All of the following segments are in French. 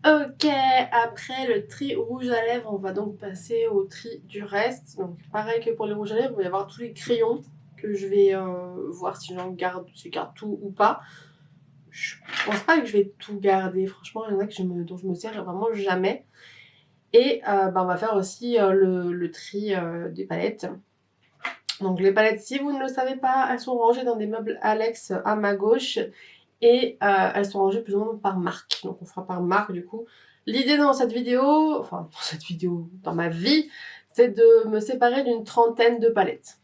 Ok, après le tri rouge à lèvres, on va donc passer au tri du reste. Donc pareil que pour les rouges à lèvres, il va y avoir tous les crayons que je vais voir si j'en garde, si je garde tout ou pas. Je pense pas que je vais tout garder, franchement, il y en a que dont je me sers vraiment jamais. Et on va faire aussi le tri des palettes. Donc les palettes, si vous ne le savez pas, elles sont rangées dans des meubles Alex à ma gauche. Et elles sont rangées plus ou moins par marque. Donc on fera par marque du coup. L'idée dans cette vidéo, enfin dans cette vidéo, dans ma vie, c'est de me séparer d'une trentaine de palettes.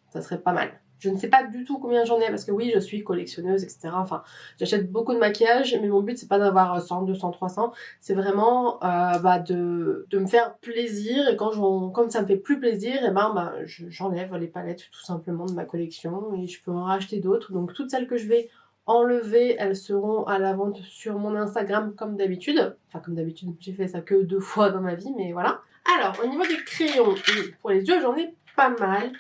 Ça serait pas mal. Je ne sais pas du tout combien j'en ai parce que oui, je suis collectionneuse, etc. Enfin, j'achète beaucoup de maquillage, mais mon but c'est pas d'avoir 100, 200, 300. C'est vraiment de me faire plaisir et comme ça me fait plus plaisir, et j'enlève les palettes tout simplement de ma collection et je peux en racheter d'autres. Donc toutes celles que je vais enlever, elles seront à la vente sur mon Instagram comme d'habitude. Enfin comme d'habitude, j'ai fait ça que 2 fois dans ma vie, mais voilà. Alors au niveau des crayons, pour les yeux j'en ai pas mal.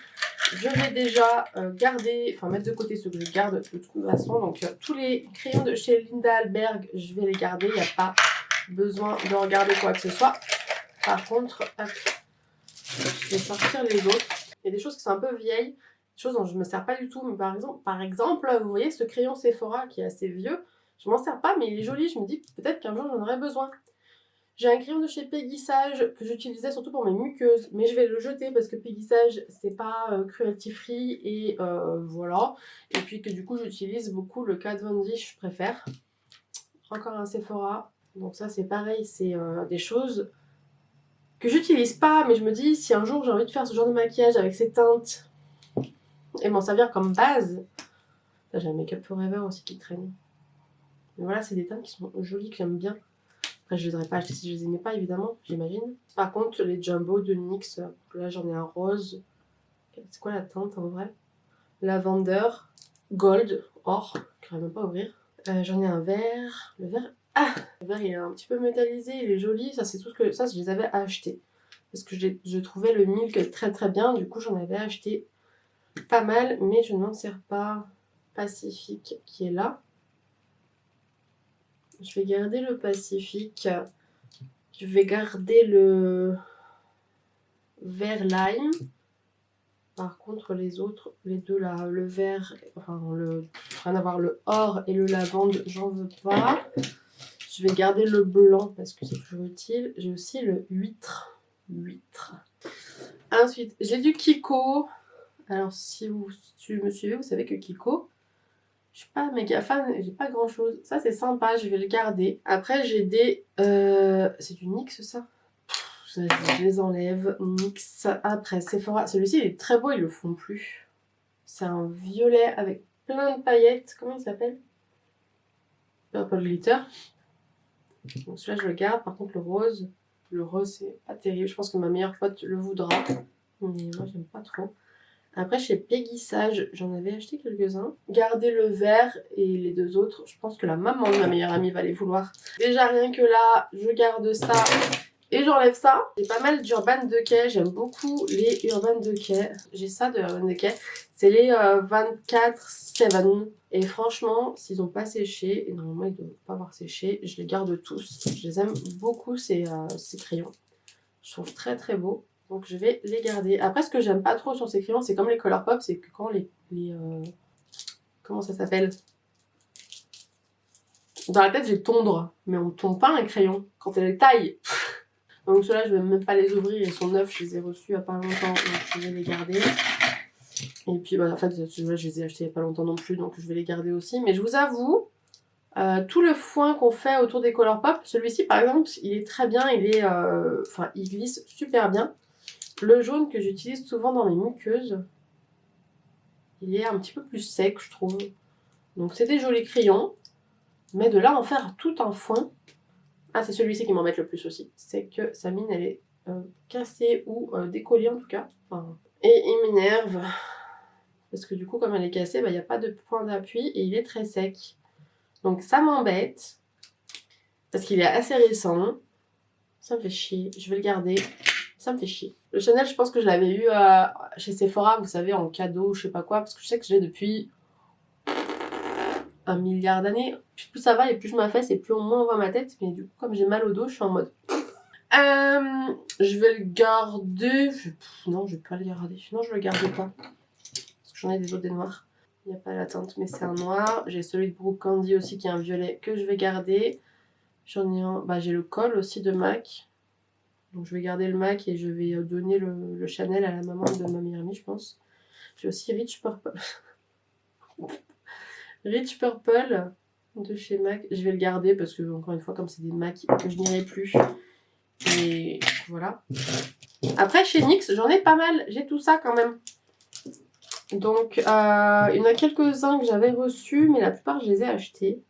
Je vais déjà mettre de côté ceux que je garde de toute façon. Donc tous les crayons de chez Linda Alberg, je vais les garder. Il n'y a pas besoin de regarder quoi que ce soit. Par contre, hop, je vais sortir les autres. Il y a des choses qui sont un peu vieilles, des choses dont je ne me sers pas du tout. Mais par exemple, vous voyez ce crayon Sephora qui est assez vieux. Je m'en sers pas, mais il est joli. Je me dis peut-être qu'un jour j'en aurai besoin. J'ai un crayon de chez Peggy Sage que j'utilisais surtout pour mes muqueuses, mais je vais le jeter parce que Peggy Sage c'est pas cruelty free et voilà. Et puis que du coup j'utilise beaucoup le Kat Von D, je préfère. Encore un Sephora, donc ça c'est pareil, c'est des choses que j'utilise pas, mais je me dis si un jour j'ai envie de faire ce genre de maquillage avec ces teintes et m'en servir comme base. Là, j'ai un Make-up Forever aussi qui traîne. Mais voilà, c'est des teintes qui sont jolies, que j'aime bien. Après, je les aurais pas achetés si je les aimais pas, évidemment, j'imagine. Par contre, les Jumbo de NYX, là j'en ai un rose. C'est quoi la teinte en vrai? Lavender, gold, or, je ne même pas ouvrir. J'en ai un vert. Le vert. Ah! Le vert il est un petit peu métallisé, il est joli. Ça, c'est tout ce que. Ça, je les avais achetés. Parce que je trouvais le Milk très très bien. Du coup, j'en avais acheté pas mal, mais je ne m'en sers pas. Pacifique qui est là. Je vais garder le Pacifique. Je vais garder le vert lime. Par contre, les autres, les deux là, le vert, rien à voir, le or et le lavande, j'en veux pas. Je vais garder le blanc parce que c'est toujours utile. J'ai aussi le huître. Ensuite, j'ai du Kiko. Alors, si vous me suivez, vous savez que Kiko, je suis pas méga fan, j'ai pas grand chose. Ça, c'est sympa, je vais le garder. Après, j'ai des. C'est du NYX, ça? Je les enlève. NYX. Après, Sephora. Celui-ci, il est très beau, ils le font plus. C'est un violet avec plein de paillettes. Comment il s'appelle? Purple Glitter. Donc celui-là, je le garde. Par contre, le rose, c'est pas terrible. Je pense que ma meilleure pote le voudra. Mais moi, j'aime pas trop. Après, chez Peggy Sage, j'en avais acheté quelques-uns. Gardez le vert et les deux autres. Je pense que la maman de ma meilleure amie va les vouloir. Déjà, rien que là, je garde ça. Et j'enlève ça. J'ai pas mal d'Urban Decay. J'aime beaucoup les Urban Decay. J'ai ça de Urban Decay. C'est les 24/7. Et franchement, s'ils n'ont pas séché, et normalement ils ne doivent pas avoir séché, je les garde tous. Je les aime beaucoup ces crayons. Je trouve très très beau. Donc je vais les garder. Après, ce que j'aime pas trop sur ces crayons, c'est comme les Colourpop, c'est que quand comment ça s'appelle? Dans la tête, j'ai tondre. Mais on ne tombe pas un crayon quand elle est taille. Donc ceux-là, je vais même pas les ouvrir, ils sont neufs, je les ai reçus il y a pas longtemps, donc je vais les garder. Et puis en fait, ceux-là, je les ai achetés il y a pas longtemps non plus, donc je vais les garder aussi. Mais je vous avoue, tout le foin qu'on fait autour des Colourpop, celui-ci par exemple, il est très bien, il glisse super bien. Le jaune que j'utilise souvent dans mes muqueuses, il est un petit peu plus sec, je trouve. Donc c'est des jolis crayons, mais de là en faire tout un foin. Ah, c'est celui-ci qui m'embête le plus aussi. C'est que sa mine, elle est cassée ou décollée en tout cas. Enfin, et il m'énerve. Parce que du coup, comme elle est cassée, il n'y a pas de point d'appui et il est très sec. Donc ça m'embête. Parce qu'il est assez récent. Ça me fait chier. Je vais le garder. Ça me fait chier. Le Chanel, je pense que je l'avais eu chez Sephora, vous savez, en cadeau, je sais pas quoi. Parce que je sais que je l'ai depuis un milliard d'années. Plus ça va et plus je m'affaisse et plus moins on voit ma tête. Mais du coup, comme j'ai mal au dos, je suis en mode... je vais le garder. Non, je vais pas le garder. Non, je le garde pas. Parce que j'en ai des autres des noirs. Il n'y a pas la teinte, mais c'est un noir. J'ai celui de Brooke Candy aussi qui est un violet que je vais garder. J'en ai un. Bah, j'ai le col aussi de MAC. Donc je vais garder le MAC et je vais donner le Chanel à la maman de ma meilleure amie, je pense. J'ai aussi Rich Purple. Rich Purple de chez MAC. Je vais le garder parce que, encore une fois, comme c'est des MAC que je n'irai plus. Et voilà. Après, chez NYX, j'en ai pas mal. J'ai tout ça quand même. Donc, il y en a quelques-uns que j'avais reçus, mais la plupart, je les ai achetés.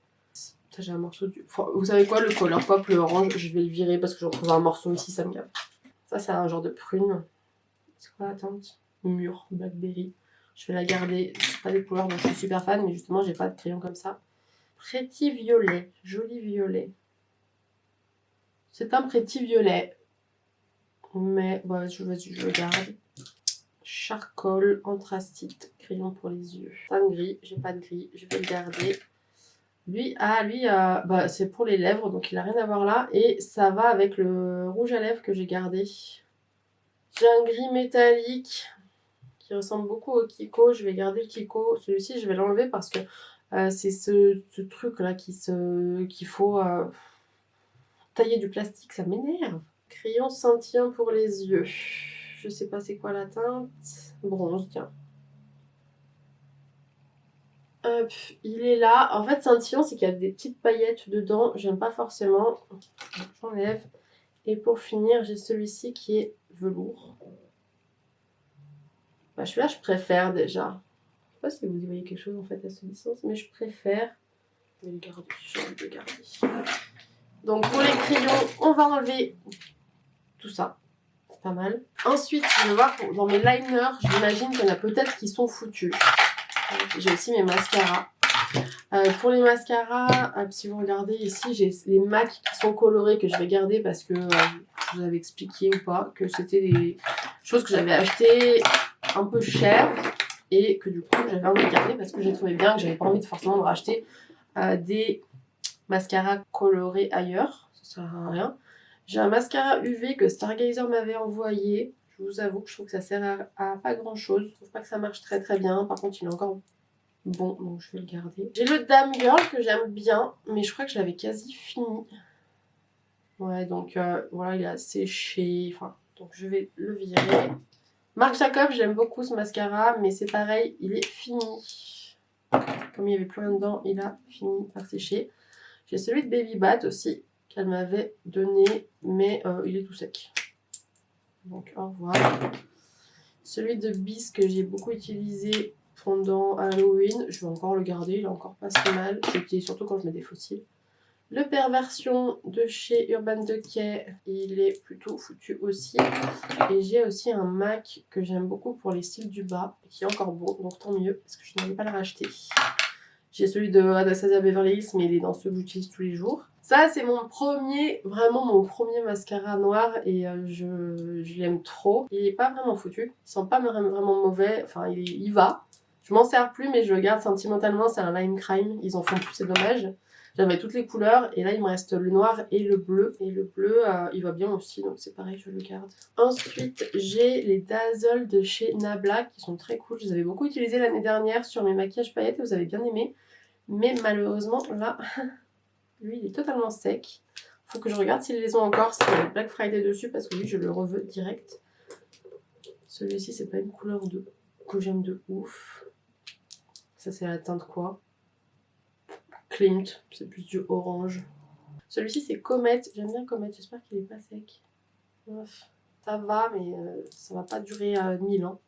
Ça, j'ai un morceau du... Enfin, vous savez quoi, le Color Pop, le orange, je vais le virer parce que je retrouve un morceau ici, ça me gave. Ça, c'est un genre de prune. C'est quoi la teinte? Mûre, Blackberry. Je vais la garder. C'est pas des couleurs dont je suis super fan, mais justement, j'ai pas de crayon comme ça. Pretty violet. Joli violet. C'est un Pretty violet. Mais ouais, je le garde. Charcoal, anthracite, crayon pour les yeux. Un gris, j'ai pas de gris, je vais le garder. Lui, bah, c'est pour les lèvres, donc il a rien à voir là. Et ça va avec le rouge à lèvres que j'ai gardé. J'ai un gris métallique qui ressemble beaucoup au Kiko. Je vais garder le Kiko. Celui-ci, je vais l'enlever parce que c'est ce truc-là qu'il faut tailler du plastique. Ça m'énerve. Crayon scintillant pour les yeux. Je sais pas c'est quoi la teinte. Bronze, tiens. Hop, il est là. En fait, scintillant, c'est qu'il y a des petites paillettes dedans. J'aime pas forcément. J'enlève. Et pour finir, j'ai celui-ci qui est velours. Bah, celui-là, je préfère déjà. Je sais pas si vous y voyez quelque chose en fait à ce licence, mais je préfère. Je vais le garder. J'ai envie de le garder. Donc, pour les crayons, on va enlever tout ça. C'est pas mal. Ensuite, je vais voir dans mes liners, j'imagine qu'il y en a peut-être qui sont foutus. J'ai aussi mes mascaras. Pour les mascaras, si vous regardez ici, j'ai les MAC qui sont colorés que je vais garder parce que je vous avais expliqué ou pas que c'était des choses que j'avais achetées un peu chères et que du coup j'avais envie de garder parce que j'ai trouvé bien, que j'avais pas envie de forcément de racheter des mascaras colorés ailleurs. Ça sert à rien. J'ai un mascara UV que Stargazer m'avait envoyé. Je vous avoue que je trouve que ça sert à pas grand chose. Je trouve pas que ça marche très très bien. Par contre, il est encore bon, donc je vais le garder. J'ai le Dame Girl que j'aime bien, mais je crois que je l'avais quasi fini. Ouais, donc voilà, il a séché. Enfin, donc je vais le virer. Marc Jacob, j'aime beaucoup ce mascara, mais c'est pareil, il est fini. Comme il n'y avait plus rien dedans, il a fini par sécher. J'ai celui de Baby Bat aussi, qu'elle m'avait donné, mais il est tout sec. Donc au revoir. Celui de Bis que j'ai beaucoup utilisé pendant Halloween, je vais encore le garder, il est encore pas si mal. Je l'utilise surtout quand je mets des fossiles. Le Perversion de chez Urban Decay, il est plutôt foutu aussi. Et j'ai aussi un MAC que j'aime beaucoup pour les cils du bas, qui est encore beau, donc tant mieux, parce que je n'allais pas le racheter. J'ai celui de Anastasia Beverly Hills, mais il est dans ceux que j'utilise tous les jours. Ça, c'est vraiment mon premier mascara noir et je l'aime trop. Il est pas vraiment foutu, il sent pas vraiment mauvais, enfin il va. Je m'en sers plus, mais je le garde sentimentalement, c'est un Lime Crime, ils en font plus, c'est dommage. J'avais toutes les couleurs et là il me reste le noir et le bleu. Et le bleu, il va bien aussi, donc c'est pareil, je le garde. Ensuite, j'ai les Dazzle de chez Nabla qui sont très cool. Je les avais beaucoup utilisés l'année dernière sur mes maquillages paillettes et vous avez bien aimé. Mais malheureusement, là, lui il est totalement sec. Faut que je regarde s'ils les ont encore, s'il y a le Black Friday dessus, parce que lui je le reveux direct. Celui-ci, c'est pas une couleur que j'aime de ouf. Ça, c'est la teinte quoi? Klimt, c'est plus du orange. Celui-ci, c'est Comet. J'aime bien Comet, j'espère qu'il est pas sec. Ça va, mais ça va pas durer 1000 ans.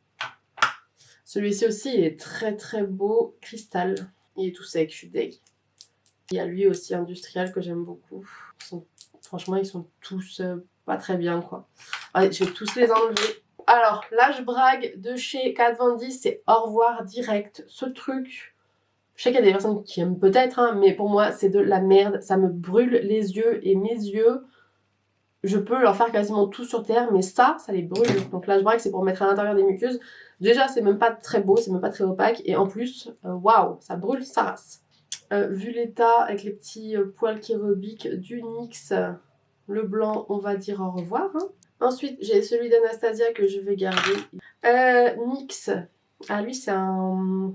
Celui-ci aussi, il est très très beau. Cristal. Il est tout sec, je suis deg. Il y a lui aussi industriel que j'aime beaucoup. Franchement, ils sont tous pas très bien, quoi. Allez, je vais tous les enlever. Alors, là, je brague de chez Kat Von D, c'est au revoir direct. Ce truc... Je sais qu'il y a des personnes qui aiment peut-être, hein, mais pour moi, c'est de la merde. Ça me brûle les yeux et mes yeux, je peux leur faire quasiment tout sur terre, mais ça les brûle. Donc là, je braque, c'est pour mettre à l'intérieur des muqueuses. Déjà, c'est même pas très beau, c'est même pas très opaque. Et en plus, waouh, ça brûle sa race. vu l'état avec les petits poils kérobiques du NYX, le blanc, on va dire au revoir. Hein. Ensuite, j'ai celui d'Anastasia que je vais garder. NYX, lui c'est un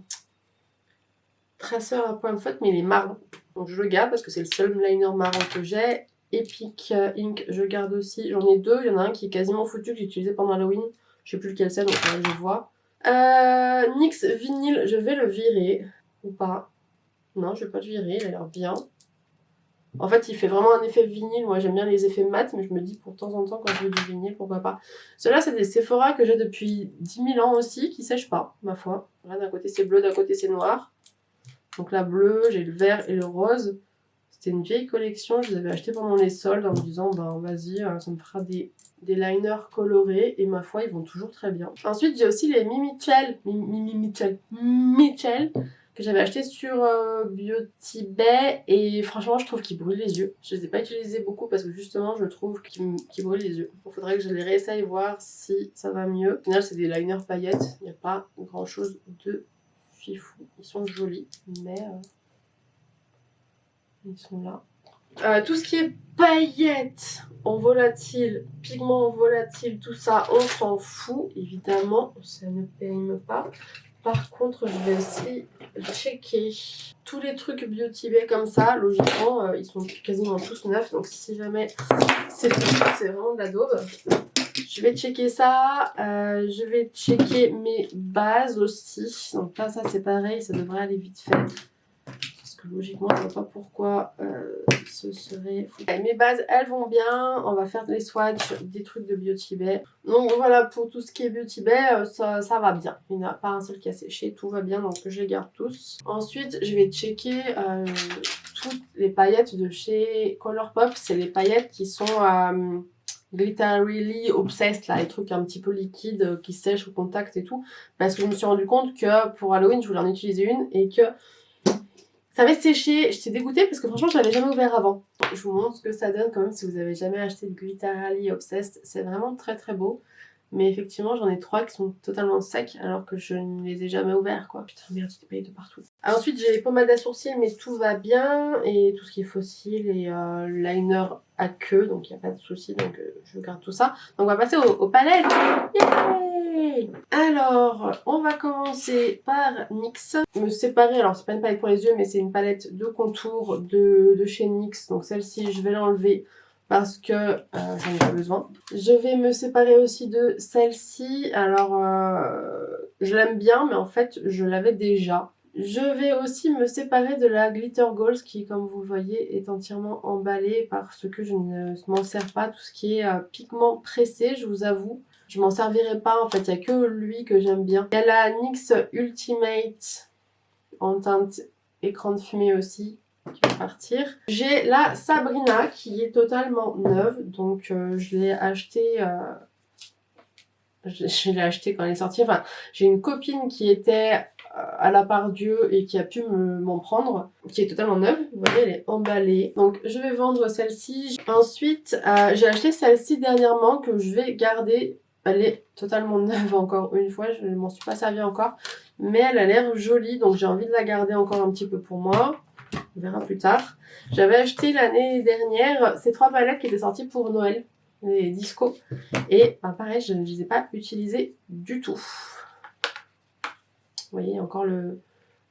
traceur à pointe faute, mais il est marron. Donc je le garde parce que c'est le seul liner marron que j'ai. Epic Ink, je garde aussi. J'en ai deux, il y en a un qui est quasiment foutu que j'ai utilisé pendant Halloween. Je sais plus lequel c'est, donc je vois. NYX vinyle, je vais le virer. Ou pas. Non, je vais pas le virer, il a l'air bien. En fait, il fait vraiment un effet vinyle. Moi, j'aime bien les effets mat, mais je me dis pour de temps en temps, quand je veux du vinyle, pourquoi pas. Ceux-là, c'est des Sephora que j'ai depuis 10 000 ans aussi, qui sèchent pas, ma foi. Là, d'un côté, c'est bleu, d'un côté, c'est noir. Donc la bleue, j'ai le vert et le rose. C'était une vieille collection, je les avais achetés pendant les soldes en me disant, ben vas-y, ça me fera des liners colorés. Et ma foi, ils vont toujours très bien. Ensuite, j'ai aussi les Mitchell que j'avais acheté sur Beauty Bay. Et franchement, je trouve qu'ils brûlent les yeux. Je les ai pas utilisés beaucoup parce que justement, je trouve qu'ils brûlent les yeux. Il faudrait que je les réessaye voir si ça va mieux. Au final, c'est des liners paillettes. Il n'y a pas grand chose de fifou. Ils sont jolis, mais ils sont là. Tout ce qui est paillettes en volatile, pigments en volatile, tout ça, on s'en fout. Évidemment, ça ne paye pas. Par contre, je vais aussi checker tous les trucs Beauty Bay comme ça. Logiquement, ils sont quasiment tous neufs. Donc si jamais c'est fou, c'est vraiment de la daube. Je vais checker ça. Je vais checker mes bases aussi. Donc là, ça c'est pareil, ça devrait aller vite fait. Parce que logiquement, je ne vois pas pourquoi ce serait fou. Mes bases, elles vont bien. On va faire les swatchs des trucs de Beauty Bay. Donc voilà, pour tout ce qui est Beauty Bay, ça va bien. Il n'y en a pas un seul qui a séché. Tout va bien, donc je les garde tous. Ensuite, je vais checker toutes les paillettes de chez Colourpop. C'est les paillettes qui sont... Glitterily Obsessed, là, les trucs un petit peu liquides qui sèchent au contact et tout. Parce que je me suis rendu compte que pour Halloween, je voulais en utiliser une et que ça avait séché. J'étais dégoûtée parce que franchement, je l'avais jamais ouvert avant. Je vous montre ce que ça donne quand même si vous avez jamais acheté de Glitterally Obsessed. C'est vraiment très très beau. Mais effectivement, j'en ai 3 qui sont totalement secs alors que je ne les ai jamais ouverts, quoi. Putain, merde, j'ai des paillettes de partout. Ensuite, j'ai les pommades à sourcils, mais tout va bien. Et tout ce qui est fossile et liner à queue, donc il n'y a pas de souci, donc je garde tout ça. Donc on va passer aux palettes. Yay! Alors, on va commencer par NYX. Me séparer, alors c'est pas une palette pour les yeux, mais c'est une palette de contour de chez NYX. Donc celle-ci, je vais l'enlever parce que j'en ai pas besoin. Je vais me séparer aussi de celle-ci. Alors, je l'aime bien, mais en fait, je l'avais déjà. Je vais aussi me séparer de la Glitter Goals qui, comme vous le voyez, est entièrement emballée parce que je ne m'en sers pas. Tout ce qui est pigment pressé, je vous avoue, je m'en servirai pas. En fait, il n'y a que lui que j'aime bien. Il y a la NYX Ultimate en teinte écran de fumée aussi qui va partir. J'ai la Sabrina qui est totalement neuve, donc je l'ai achetée... Je l'ai acheté quand elle est sortie. Enfin, j'ai une copine qui était à la part Dieu et qui a pu m'en prendre, qui est totalement neuve. Vous voyez, elle est emballée. Donc, je vais vendre celle-ci. Ensuite, j'ai acheté celle-ci dernièrement que je vais garder. Elle est totalement neuve encore une fois. Je ne m'en suis pas servi encore. Mais elle a l'air jolie. Donc, j'ai envie de la garder encore un petit peu pour moi. On verra plus tard. J'avais acheté l'année dernière ces 3 palettes qui étaient sorties pour Noël. Les discos. Et bah, pareil, je ne les ai pas utilisés du tout. Vous voyez, encore le...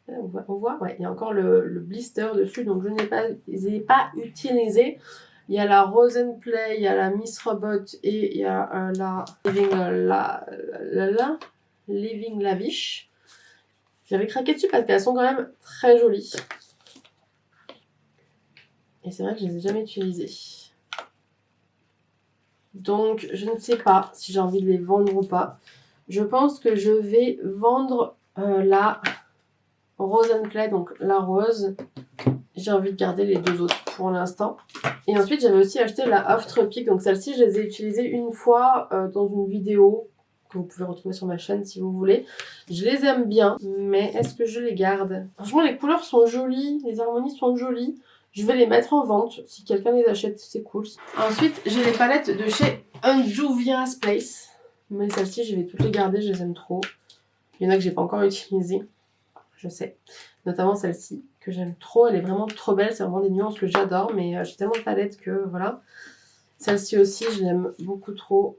On voit ouais, il y a encore le blister dessus, donc je ne les ai pas utilisés. Il y a la Rose & Play, il y a la Miss Robot et il y a la Living Lavish. J'avais craqué dessus parce qu'elles sont quand même très jolies. Et c'est vrai que je ne les ai jamais utilisées. Donc, je ne sais pas si j'ai envie de les vendre ou pas. Je pense que je vais vendre la Rose & Play, donc la rose. J'ai envie de garder les 2 autres pour l'instant. Et ensuite, j'avais aussi acheté la Off Tropic. Donc celle-ci, je les ai utilisées une fois dans une vidéo que vous pouvez retrouver sur ma chaîne si vous voulez. Je les aime bien, mais est-ce que je les garde? Franchement, les couleurs sont jolies, les harmonies sont jolies. Je vais les mettre en vente. Si quelqu'un les achète, c'est cool. Ensuite, j'ai les palettes de chez Unjuvia's Place. Mais celles-ci, je vais toutes les garder. Je les aime trop. Il y en a que j'ai pas encore utilisées. je sais. Notamment celle-ci, que j'aime trop. Elle est vraiment trop belle. C'est vraiment des nuances que j'adore. Mais j'ai tellement de palettes que voilà. Celle-ci aussi, je l'aime beaucoup trop.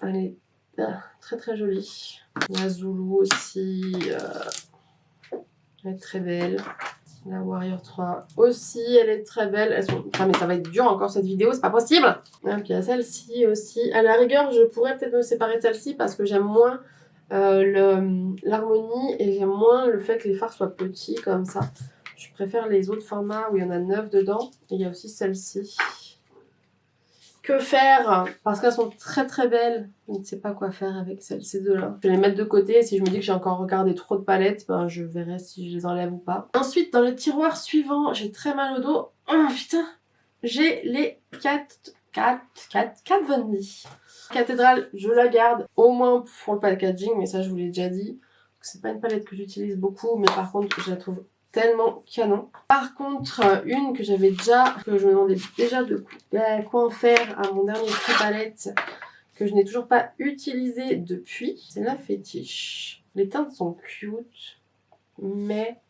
Elle est très très jolie. La Zulu aussi. Elle est très belle. La Warrior 3 aussi, elle est très belle. Elles sont... Ah mais ça va être dur encore cette vidéo, c'est pas possible. Et puis il y a celle-ci aussi. À la rigueur, je pourrais peut-être me séparer de celle-ci parce que j'aime moins l'harmonie et j'aime moins le fait que les fards soient petits comme ça. Je préfère les autres formats où il y en a 9 dedans. Et il y a aussi celle-ci. Que faire? Parce qu'elles sont très très belles. Je ne sais pas quoi faire avec ces deux-là. Je vais les mettre de côté. Si je me dis que j'ai encore regardé trop de palettes, ben je verrai si je les enlève ou pas. Ensuite, dans le tiroir suivant, j'ai très mal au dos. Oh putain! J'ai les 4 Von D. Cathédrale, je la garde au moins pour le packaging, mais ça je vous l'ai déjà dit. C'est pas une palette que j'utilise beaucoup, mais par contre je la trouve tellement canon. Par contre, une que j'avais déjà, que je me demandais déjà de quoi en faire à mon dernier prix palette, que je n'ai toujours pas utilisé depuis, c'est la fétiche. Les teintes sont cute, mais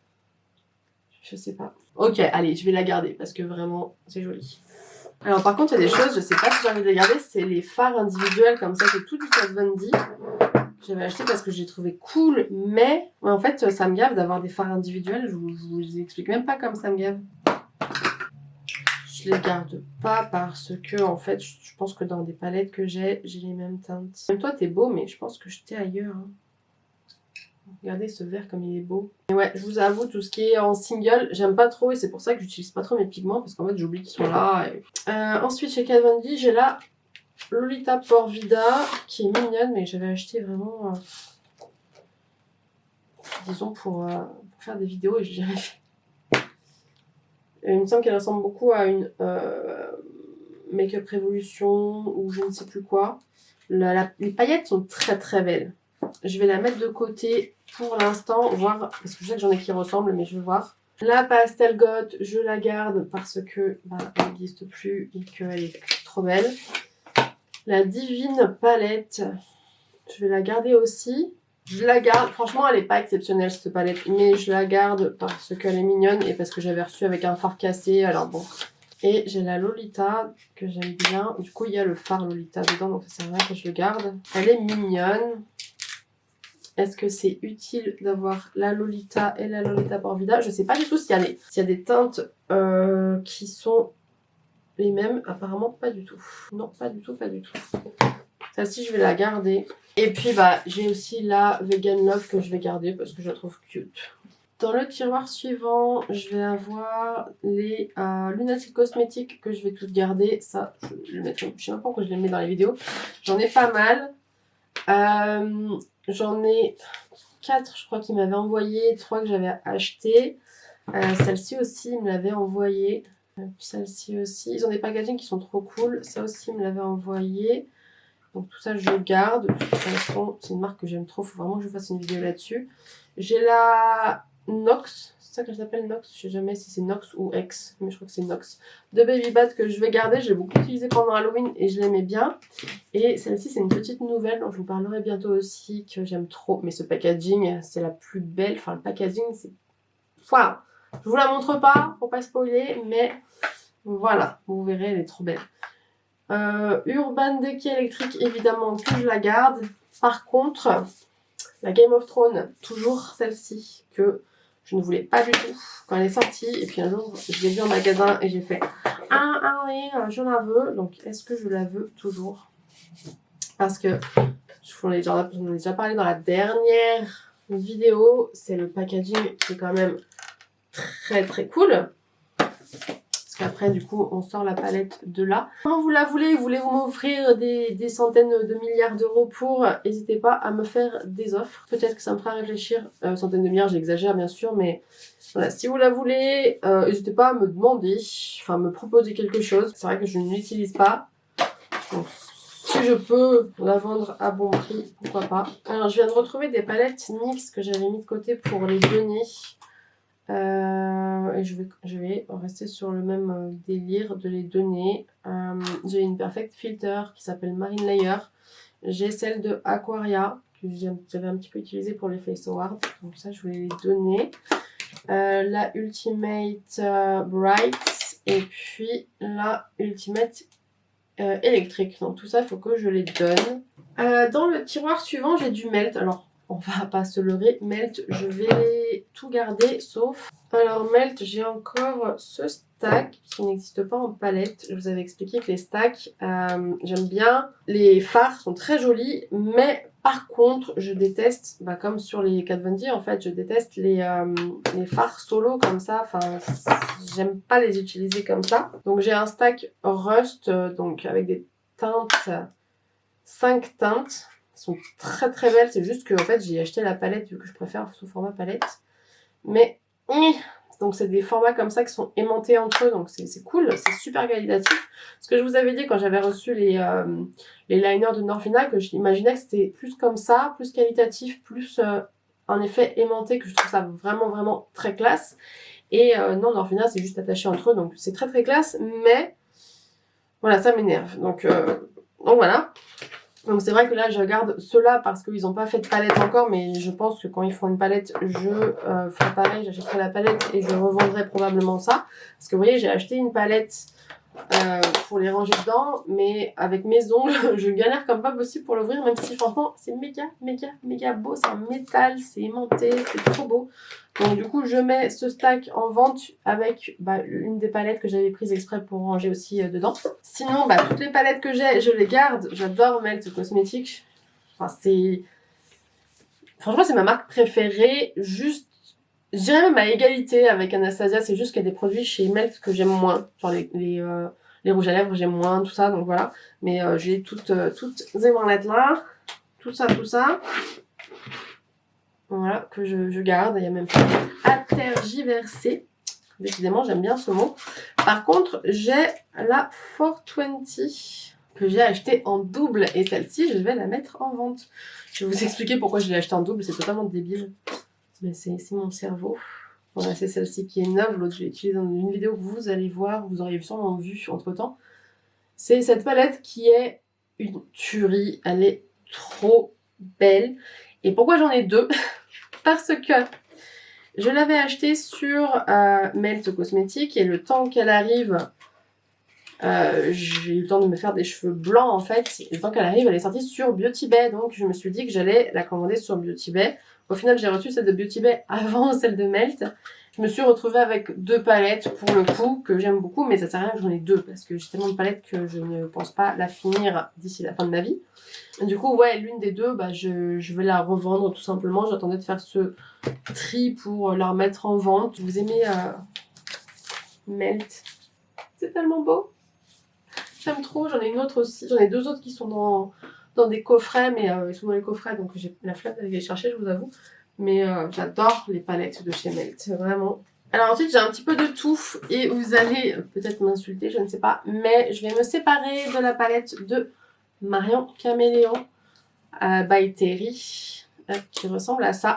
je sais pas. Ok, allez, je vais la garder parce que vraiment, c'est joli. Alors par contre, il y a des choses, je sais pas si j'ai envie de les garder, c'est les fards individuels comme ça, c'est tout du Kat Von D. J'avais acheté parce que j'ai trouvé cool, mais en fait, ça me gave d'avoir des fards individuels. Je vous explique même pas comme ça me gave. Je les garde pas parce que, en fait, je pense que dans des palettes que j'ai les mêmes teintes. Même toi, t'es beau, mais je pense que j'étais ailleurs. Hein. Regardez ce vert comme il est beau. Et ouais, je vous avoue, tout ce qui est en single, j'aime pas trop et c'est pour ça que j'utilise pas trop mes pigments parce qu'en fait, j'oublie qu'ils sont là. Et... ensuite, chez Kat Von D, j'ai la Lolita Porvida qui est mignonne, mais j'avais acheté vraiment, disons, pour faire des vidéos et j'ai jamais fait. Il me semble qu'elle ressemble beaucoup à une Make-up Revolution ou je ne sais plus quoi. Les paillettes sont très très belles. Je vais la mettre de côté pour l'instant, voir, parce que je sais que j'en ai qui ressemblent, mais je vais voir. La Pastel Goth, je la garde parce que elle n'existe plus et qu'elle est trop belle. La Divine Palette, je vais la garder aussi. Je la garde, franchement elle est pas exceptionnelle cette palette, mais je la garde parce qu'elle est mignonne et parce que j'avais reçu avec un fard cassé, alors bon. Et j'ai la Lolita que j'aime bien, du coup il y a le fard Lolita dedans, donc ça sert à rien que je le garde. Elle est mignonne. Est-ce que c'est utile d'avoir la Lolita et la Lolita Porvida? Je sais pas du tout s'il y a des teintes qui sont les mêmes, apparemment pas du tout. Non, pas du tout, pas du tout. Celle-ci, je vais la garder. Et puis, j'ai aussi la Vegan Love que je vais garder parce que je la trouve cute. Dans le tiroir suivant, je vais avoir les Lunatic Cosmetics que je vais toutes garder. Ça, je sais même pas pourquoi je les mets dans les vidéos. J'en ai pas mal. J'en ai 4, je crois, qu'ils m'avaient envoyé. 3 que j'avais acheté. Celle-ci aussi, ils me l'avaient envoyé. Celle-ci aussi. Ils ont des packagings qui sont trop cool. Ça aussi, ils me l'avaient envoyé. Donc tout ça, je le garde. De toute façon, c'est une marque que j'aime trop. Il faut vraiment que je fasse une vidéo là-dessus. J'ai la Nox. C'est ça que j'appelle Nox. Je sais jamais si c'est Nox ou X. Mais je crois que c'est Nox. De Baby Bath que je vais garder. Je l'ai beaucoup utilisé pendant Halloween et je l'aimais bien. Et celle-ci, c'est une petite nouvelle dont je vous parlerai bientôt aussi. Que j'aime trop. Mais ce packaging, c'est la plus belle. Enfin, le packaging, c'est... Voilà. Je vous la montre pas pour pas spoiler. Mais voilà. Vous verrez, elle est trop belle. Urban Decay électrique, évidemment que je la garde. Par contre, la Game of Thrones, toujours celle-ci que je ne voulais pas du tout quand elle est sortie. Et puis un jour, je l'ai vue en magasin et j'ai fait allez, je la veux. Donc, est-ce que je la veux toujours? Parce que, j'en ai déjà parlé dans la dernière vidéo, c'est le packaging qui est quand même très très cool. Après, du coup, on sort la palette de là. Quand vous la voulez, voulez-vous m'offrir des centaines de milliards d'euros pour, n'hésitez pas à me faire des offres. Peut-être que ça me fera réfléchir. Centaines de milliards, j'exagère bien sûr, mais voilà, si vous la voulez, n'hésitez pas à me demander, enfin me proposer quelque chose. C'est vrai que je ne l'utilise pas. Donc, si je peux la vendre à bon prix, pourquoi pas. Alors, je viens de retrouver des palettes NYX que j'avais mis de côté pour les donner. Et je vais rester sur le même délire de les donner. J'ai une Perfect Filter qui s'appelle Marine Layer. J'ai celle de Aquaria que j'avais un petit peu utilisé pour les Face Awards. Donc ça, je voulais les donner. La Ultimate Bright et puis la Ultimate électrique. Donc tout ça, il faut que je les donne. Dans le tiroir suivant, j'ai du Melt. Alors, on va pas se leurrer. Melt, je vais tout garder sauf... Alors Melt, j'ai encore ce stack qui n'existe pas en palette. Je vous avais expliqué que les stacks, j'aime bien. Les fards sont très jolis, mais par contre, je déteste, comme sur les Kat Von D, en fait, je déteste les fards solo comme ça. Enfin, j'aime pas les utiliser comme ça. Donc j'ai un stack Rust, donc avec des teintes, 5 teintes. Elles sont très très belles. C'est juste que en fait, j'ai acheté la palette vu que je préfère sous format palette. Mais donc c'est des formats comme ça qui sont aimantés entre eux, donc c'est cool, c'est super qualitatif. Ce que je vous avais dit quand j'avais reçu les liners de Norvina, que j'imaginais que c'était plus comme ça, plus qualitatif, plus un effet aimanté, que je trouve ça vraiment vraiment très classe. Et non, Norvina c'est juste attaché entre eux, donc c'est très très classe, mais voilà, ça m'énerve. Donc voilà. Donc c'est vrai que là je garde ceux-là parce qu'ils n'ont pas fait de palette encore, mais je pense que quand ils font une palette, je ferai pareil, j'achèterai la palette et je revendrai probablement ça. Parce que vous voyez, j'ai acheté une palette pour les ranger dedans, mais avec mes ongles, je galère comme pas possible pour l'ouvrir, même si franchement c'est méga méga méga beau, c'est en métal, c'est aimanté, c'est trop beau. Donc du coup je mets ce stack en vente avec une des palettes que j'avais prises exprès pour ranger aussi dedans. Sinon toutes les palettes que j'ai, je les garde. J'adore Melt Cosmetics. Enfin franchement c'est ma marque préférée, juste je dirais même à égalité avec Anastasia, c'est juste qu'il y a des produits chez Melt que j'aime moins. Genre les rouges à lèvres j'aime moins, tout ça, donc voilà. Mais j'ai toutes ces marlettes là, tout ça. Voilà, que je garde, il y a même pas à tergiverser. Décidément, j'aime bien ce mot. Par contre, j'ai la 420 que j'ai achetée en double et celle-ci, je vais la mettre en vente. Je vais vous expliquer pourquoi je l'ai achetée en double, c'est totalement débile. Mais c'est mon cerveau. Voilà, c'est celle-ci qui est neuve. L'autre, je l'ai utilisée dans une vidéo que vous allez voir, vous auriez sûrement vu entre-temps. C'est cette palette qui est une tuerie. Elle est trop belle. Et pourquoi j'en ai deux? Parce que je l'avais achetée sur Melt Cosmetics et le temps qu'elle arrive, j'ai eu le temps de me faire des cheveux blancs en fait. Et le temps qu'elle arrive, elle est sortie sur Beauty Bay. Donc je me suis dit que j'allais la commander sur Beauty Bay. Au final, j'ai reçu celle de Beauty Bay avant celle de Melt. Je me suis retrouvée avec deux palettes pour le coup que j'aime beaucoup, mais ça sert à rien que j'en ai deux parce que j'ai tellement de palettes que je ne pense pas la finir d'ici la fin de ma vie. Du coup, ouais, l'une des deux, je vais la revendre tout simplement. J'attendais de faire ce tri pour la remettre en vente. Vous aimez Melt? C'est tellement beau. J'aime trop. J'en ai une autre aussi. J'en ai deux autres qui sont dans des coffrets, mais ils sont dans les coffrets, donc j'ai la flemme d'aller les chercher, je vous avoue. Mais j'adore les palettes de chez Melt, vraiment. Alors ensuite, j'ai un petit peu de tout et vous allez peut-être m'insulter, je ne sais pas. Mais je vais me séparer de la palette de Marion Caméléon by Terry, qui ressemble à ça.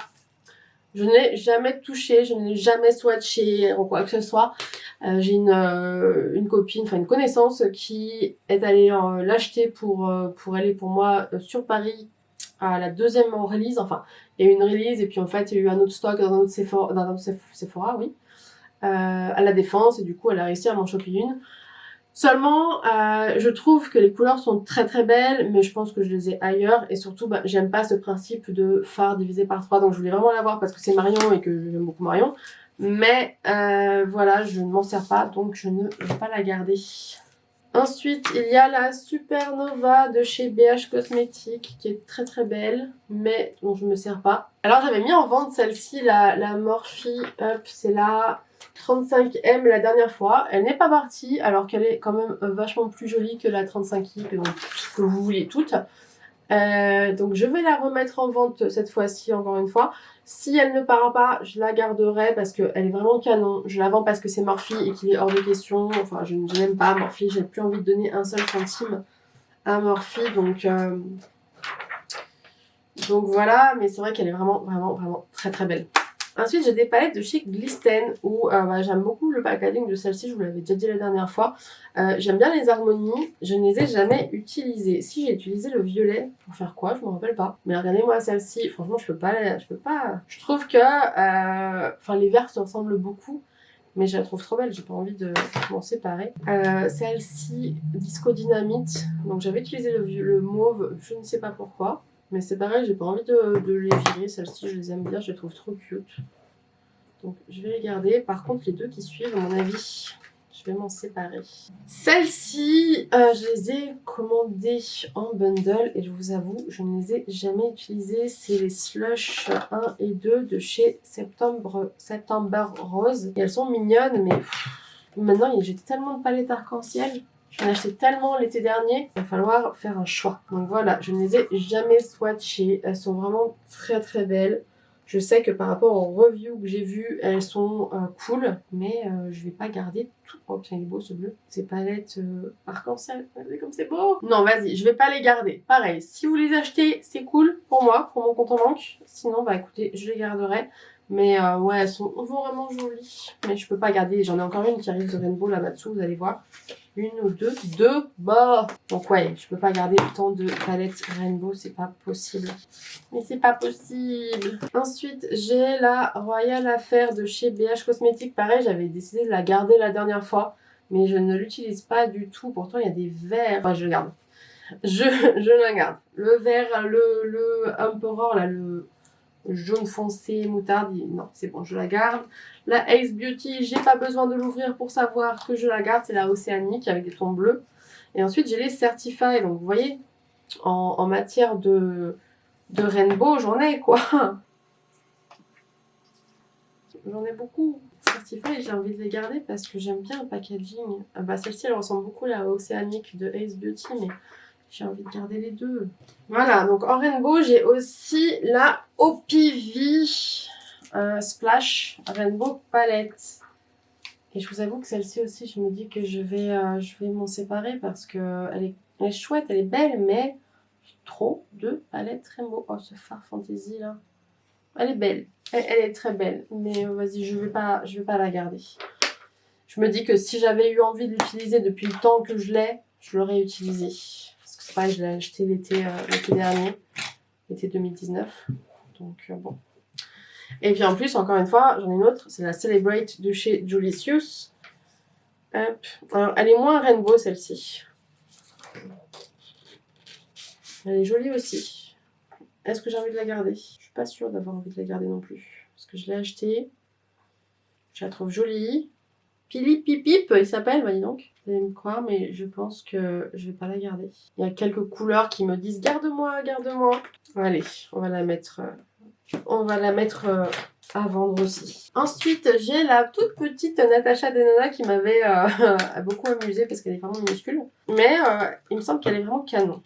Je ne l'ai jamais touché, je ne l'ai jamais swatché ou quoi que ce soit. J'ai une copine, enfin une connaissance qui est allée l'acheter pour elle et pour moi sur Paris à la deuxième release. Enfin, il y a eu une release et puis en fait il y a eu un autre stock dans un autre Sephora, oui, à la Défense, et du coup elle a réussi à m'en choper une. Seulement, je trouve que les couleurs sont très très belles, mais je pense que je les ai ailleurs, et surtout, j'aime pas ce principe de fard divisé par 3, donc je voulais vraiment l'avoir parce que c'est Marion et que j'aime beaucoup Marion, mais voilà, je ne m'en sers pas, donc je ne vais pas la garder. Ensuite, il y a la Supernova de chez BH Cosmetics, qui est très très belle, mais dont je ne me sers pas. Alors j'avais mis en vente celle-ci, la Morphe Up, c'est la 35M la dernière fois. Elle n'est pas partie, alors qu'elle est quand même vachement plus jolie que la 35i, que vous vouliez toutes. Donc je vais la remettre en vente cette fois-ci, encore une fois. Si elle ne part pas, je la garderai parce qu'elle est vraiment canon. Je la vends parce que c'est Morphe et qu'il est hors de question. Enfin, je n'aime pas Morphe, j'ai plus envie de donner un seul centime à Morphe. Donc voilà, mais c'est vrai qu'elle est vraiment, vraiment, vraiment très très belle. Ensuite, j'ai des palettes de chez Glisten où j'aime beaucoup le packaging de celle-ci, je vous l'avais déjà dit la dernière fois. J'aime bien les harmonies, je ne les ai jamais utilisées. Si j'ai utilisé le violet, pour faire quoi? Je me rappelle pas. Mais regardez-moi celle-ci, franchement, je peux pas. Je trouve que les verts se ressemblent beaucoup. Mais je la trouve trop belle, j'ai pas envie de m'en séparer. Celle-ci, Disco Dynamite. Donc j'avais utilisé le mauve, je ne sais pas pourquoi. Mais c'est pareil, j'ai pas envie de les virer. Celles-ci, je les aime bien, je les trouve trop cute. Donc je vais les garder. Par contre, les deux qui suivent, à mon avis, je vais m'en séparer. Celles-ci, je les ai commandées en bundle et je vous avoue, je ne les ai jamais utilisées. C'est les Slush 1 et 2 de chez September Rose. Et elles sont mignonnes, mais maintenant j'ai tellement de palettes arc-en-ciel. J'en ai acheté tellement l'été dernier, il va falloir faire un choix. Donc voilà, je ne les ai jamais swatchées. Elles sont vraiment très très belles. Je sais que par rapport aux reviews que j'ai vues, elles sont cool, mais je vais pas garder tout. Oh putain, il est beau ce bleu. Ces palettes arc-en-ciel, regardez comme c'est beau. Non, vas-y, je vais pas les garder. Pareil, si vous les achetez, c'est cool pour moi, pour mon compte en banque. Sinon, bah écoutez, je les garderai. Mais ouais, elles sont vraiment jolies. Mais je peux pas garder. J'en ai encore une qui arrive de Rainbow là-bas dessous, vous allez voir. Une ou deux. Deux, bah. Donc ouais, je peux pas garder autant de palettes Rainbow, c'est pas possible. Mais c'est pas possible. Ensuite, j'ai la Royal Affair de chez BH Cosmetics. Pareil, j'avais décidé de la garder la dernière fois. Mais je ne l'utilise pas du tout. Pourtant, il y a des verres. Enfin, je le garde. Je la garde. Le vert, le Emperor, là, le jaune foncé, moutarde, non, c'est bon, je la garde. La Ace Beauty, j'ai pas besoin de l'ouvrir pour savoir que je la garde, c'est la océanique avec des tons bleus. Et ensuite, j'ai les Certify, donc vous voyez, en matière de Rainbow, j'en ai quoi. J'en ai beaucoup. Certify, j'ai envie de les garder parce que j'aime bien le packaging. Celle-ci, elle ressemble beaucoup à la océanique de Ace Beauty, mais j'ai envie de garder les deux. Voilà, donc en Rainbow, j'ai aussi la OPV Splash Rainbow Palette. Et je vous avoue que celle-ci aussi, je me dis que je vais m'en séparer parce que elle est chouette, elle est belle, mais j'ai trop de palettes Rainbow. Oh, ce Far Fantasy là. Elle est belle, elle est très belle, mais vas-y, je vais pas la garder. Je me dis que si j'avais eu envie de l'utiliser depuis le temps que je l'ai, je l'aurais utilisé. C'est pareil, je l'ai acheté l'été dernier, l'été 2019. Donc bon. Et puis en plus, encore une fois, j'en ai une autre, c'est la Celebrate de chez Julicius. Hop. Alors, elle est moins rainbow celle-ci. Elle est jolie aussi. Est-ce que j'ai envie de la garder? Je suis pas sûre d'avoir envie de la garder non plus. Parce que je l'ai achetée. Je la trouve jolie. Pili Pipip, il s'appelle, bah dis donc. Vous allez me croire, mais je pense que je vais pas la garder. Il y a quelques couleurs qui me disent garde-moi, garde-moi. Allez, on va la mettre à vendre aussi. Ensuite, j'ai la toute petite Natasha Denona qui m'avait beaucoup amusée parce qu'elle est vraiment minuscule. Mais il me semble qu'elle est vraiment canon.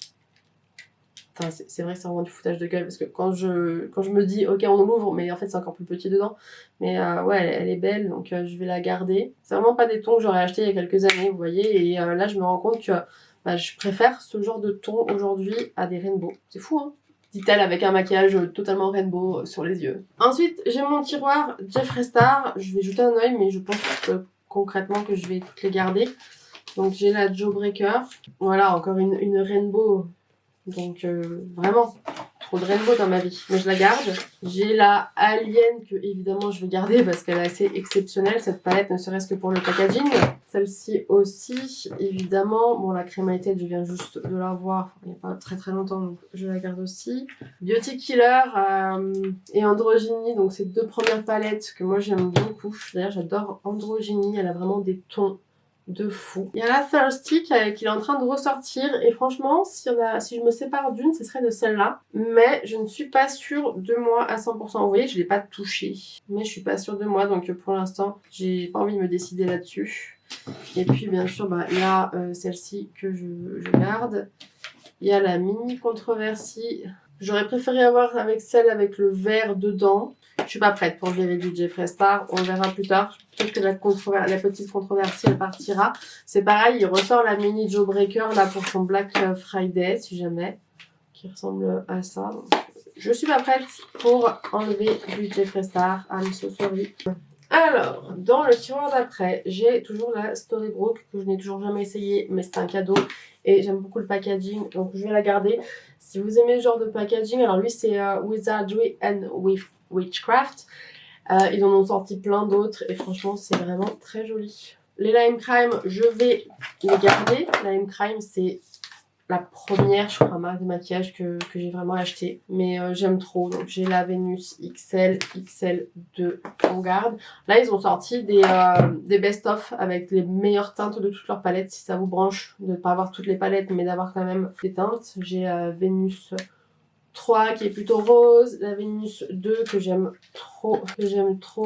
Enfin, c'est vrai que c'est vraiment du foutage de gueule parce que quand je me dis ok on l'ouvre mais en fait c'est encore plus petit dedans. Mais ouais elle est belle donc je vais la garder. C'est vraiment pas des tons que j'aurais acheté il y a quelques années vous voyez et là je me rends compte que je préfère ce genre de ton aujourd'hui à des rainbows. C'est fou hein, dit-elle avec un maquillage totalement rainbow sur les yeux. Ensuite j'ai mon tiroir Jeffree Star, je vais jeter un oeil mais je pense concrètement que je vais toutes les garder. Donc j'ai la Jawbreaker, voilà encore une rainbow. Donc vraiment trop de rainbow dans ma vie, mais je la garde. J'ai la Alien que évidemment je vais garder parce qu'elle est assez exceptionnelle cette palette, ne serait-ce que pour le packaging. Celle-ci aussi évidemment, bon la crémaillette je viens juste de la voir il n'y a pas très très longtemps donc je la garde aussi. Beauty Killer et Androgyny, donc ces deux premières palettes que moi j'aime beaucoup. D'ailleurs j'adore Androgyny, elle a vraiment des tons de fou. Il y a la Thirsty qui est en train de ressortir et franchement si je me sépare d'une ce serait de celle-là, mais je ne suis pas sûre de moi à 100%. Vous voyez je l'ai pas touchée mais je suis pas sûre de moi donc pour l'instant j'ai pas envie de me décider là-dessus. Et puis bien sûr il y a celle-ci que je garde. Il y a la mini controversie. J'aurais préféré avoir avec celle avec le vert dedans. Je suis pas prête pour le du Jeffree Star. On verra plus tard. Peut-être que la petite controversie elle partira. C'est pareil, il ressort la mini Jawbreaker là pour son Black Friday si jamais. Qui ressemble à ça. Donc, je suis pas prête pour enlever du Jeffree Star. I'm so sorry. Alors, dans le tiroir d'après, j'ai toujours la Storybrooke que je n'ai toujours jamais essayé, mais c'est un cadeau et j'aime beaucoup le packaging, donc je vais la garder. Si vous aimez ce genre de packaging, alors lui c'est Wizardry and Witchcraft. Ils en ont sorti plein d'autres et franchement c'est vraiment très joli. Les Lime Crime, je vais les garder. Lime Crime, c'est la première, je crois, marque de maquillage que j'ai vraiment acheté. Mais j'aime trop. Donc j'ai la Vénus XL, XL2 en garde. Là, ils ont sorti des best-of avec les meilleures teintes de toutes leurs palettes. Si ça vous branche de ne pas avoir toutes les palettes, mais d'avoir quand même des teintes. J'ai Vénus 3 qui est plutôt rose, la Vénus 2 que j'aime trop,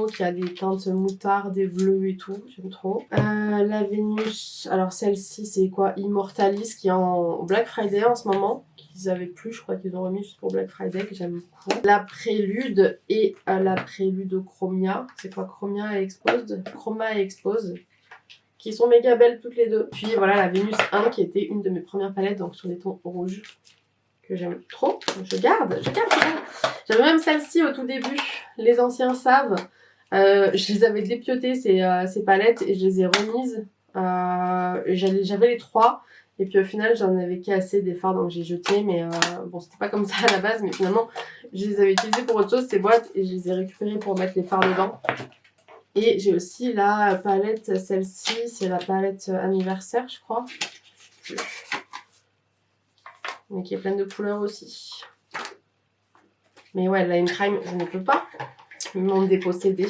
qui a des teintes moutarde, des bleus et tout, j'aime trop. La Vénus, alors celle-ci c'est quoi, Immortalis qui est en Black Friday en ce moment, qu'ils avaient plus, je crois qu'ils ont remis juste pour Black Friday, que j'aime beaucoup. La Prélude et la Prélude Chromia, c'est quoi Chromia et Exposed, Chroma et Exposed, qui sont méga belles toutes les deux. Puis voilà la Vénus 1 qui était une de mes premières palettes, donc sur des tons rouges, que j'aime trop, je garde. J'avais même celle-ci au tout début, les anciens savent. Je les avais dépiotées ces palettes et je les ai remises. J'avais les 3 et puis au final j'en avais cassé des fards donc j'ai jeté, mais bon c'était pas comme ça à la base, mais finalement je les avais utilisées pour autre chose ces boîtes et je les ai récupérées pour mettre les fards dedans. Et j'ai aussi la palette, celle-ci c'est la palette anniversaire je crois. Mais qui est pleine de couleurs aussi. Mais ouais, Lime Crime, je ne peux pas m'en déposséder.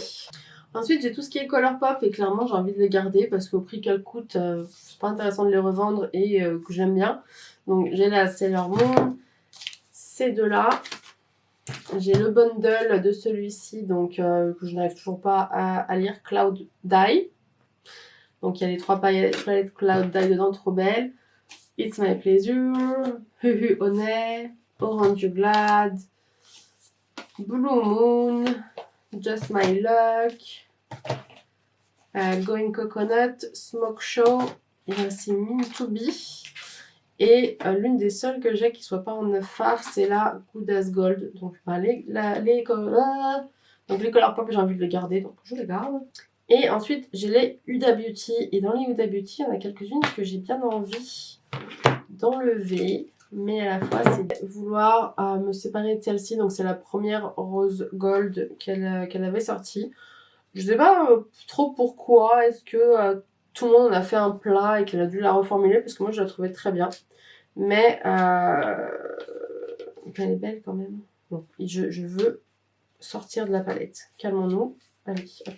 Ensuite, j'ai tout ce qui est Colourpop et clairement, j'ai envie de les garder parce qu'au prix qu'elles coûtent, c'est pas intéressant de les revendre et que j'aime bien. Donc, j'ai la Sailor Moon, ces deux-là. J'ai le bundle de celui-ci, donc que je n'arrive toujours pas à lire, Cloud Dye. Donc, il y a les 3 palettes Cloud Dye dedans, trop belles. It's My Pleasure, Huhu Honey, Orange Glad, Blue Moon, Just My Luck, Going Coconut, Smoke Show, il y a aussi Mean to Be. Et l'une des seules que j'ai qui soit pas en 9 fards, c'est la Good as Gold. Donc les Colourpop, j'ai envie de les garder, donc je les garde. Et ensuite, j'ai les Huda Beauty. Et dans les Huda Beauty, il y en a quelques-unes que j'ai bien envie d'enlever. Mais à la fois, c'est vouloir me séparer de celle-ci. Donc, c'est la première Rose Gold qu'elle avait sortie. Je sais pas trop pourquoi. Est-ce que tout le monde en a fait un plat et qu'elle a dû la reformuler? Parce que moi, je la trouvais très bien. Mais elle est belle quand même. Bon, je veux sortir de la palette. Calmons-nous. Allez, hop.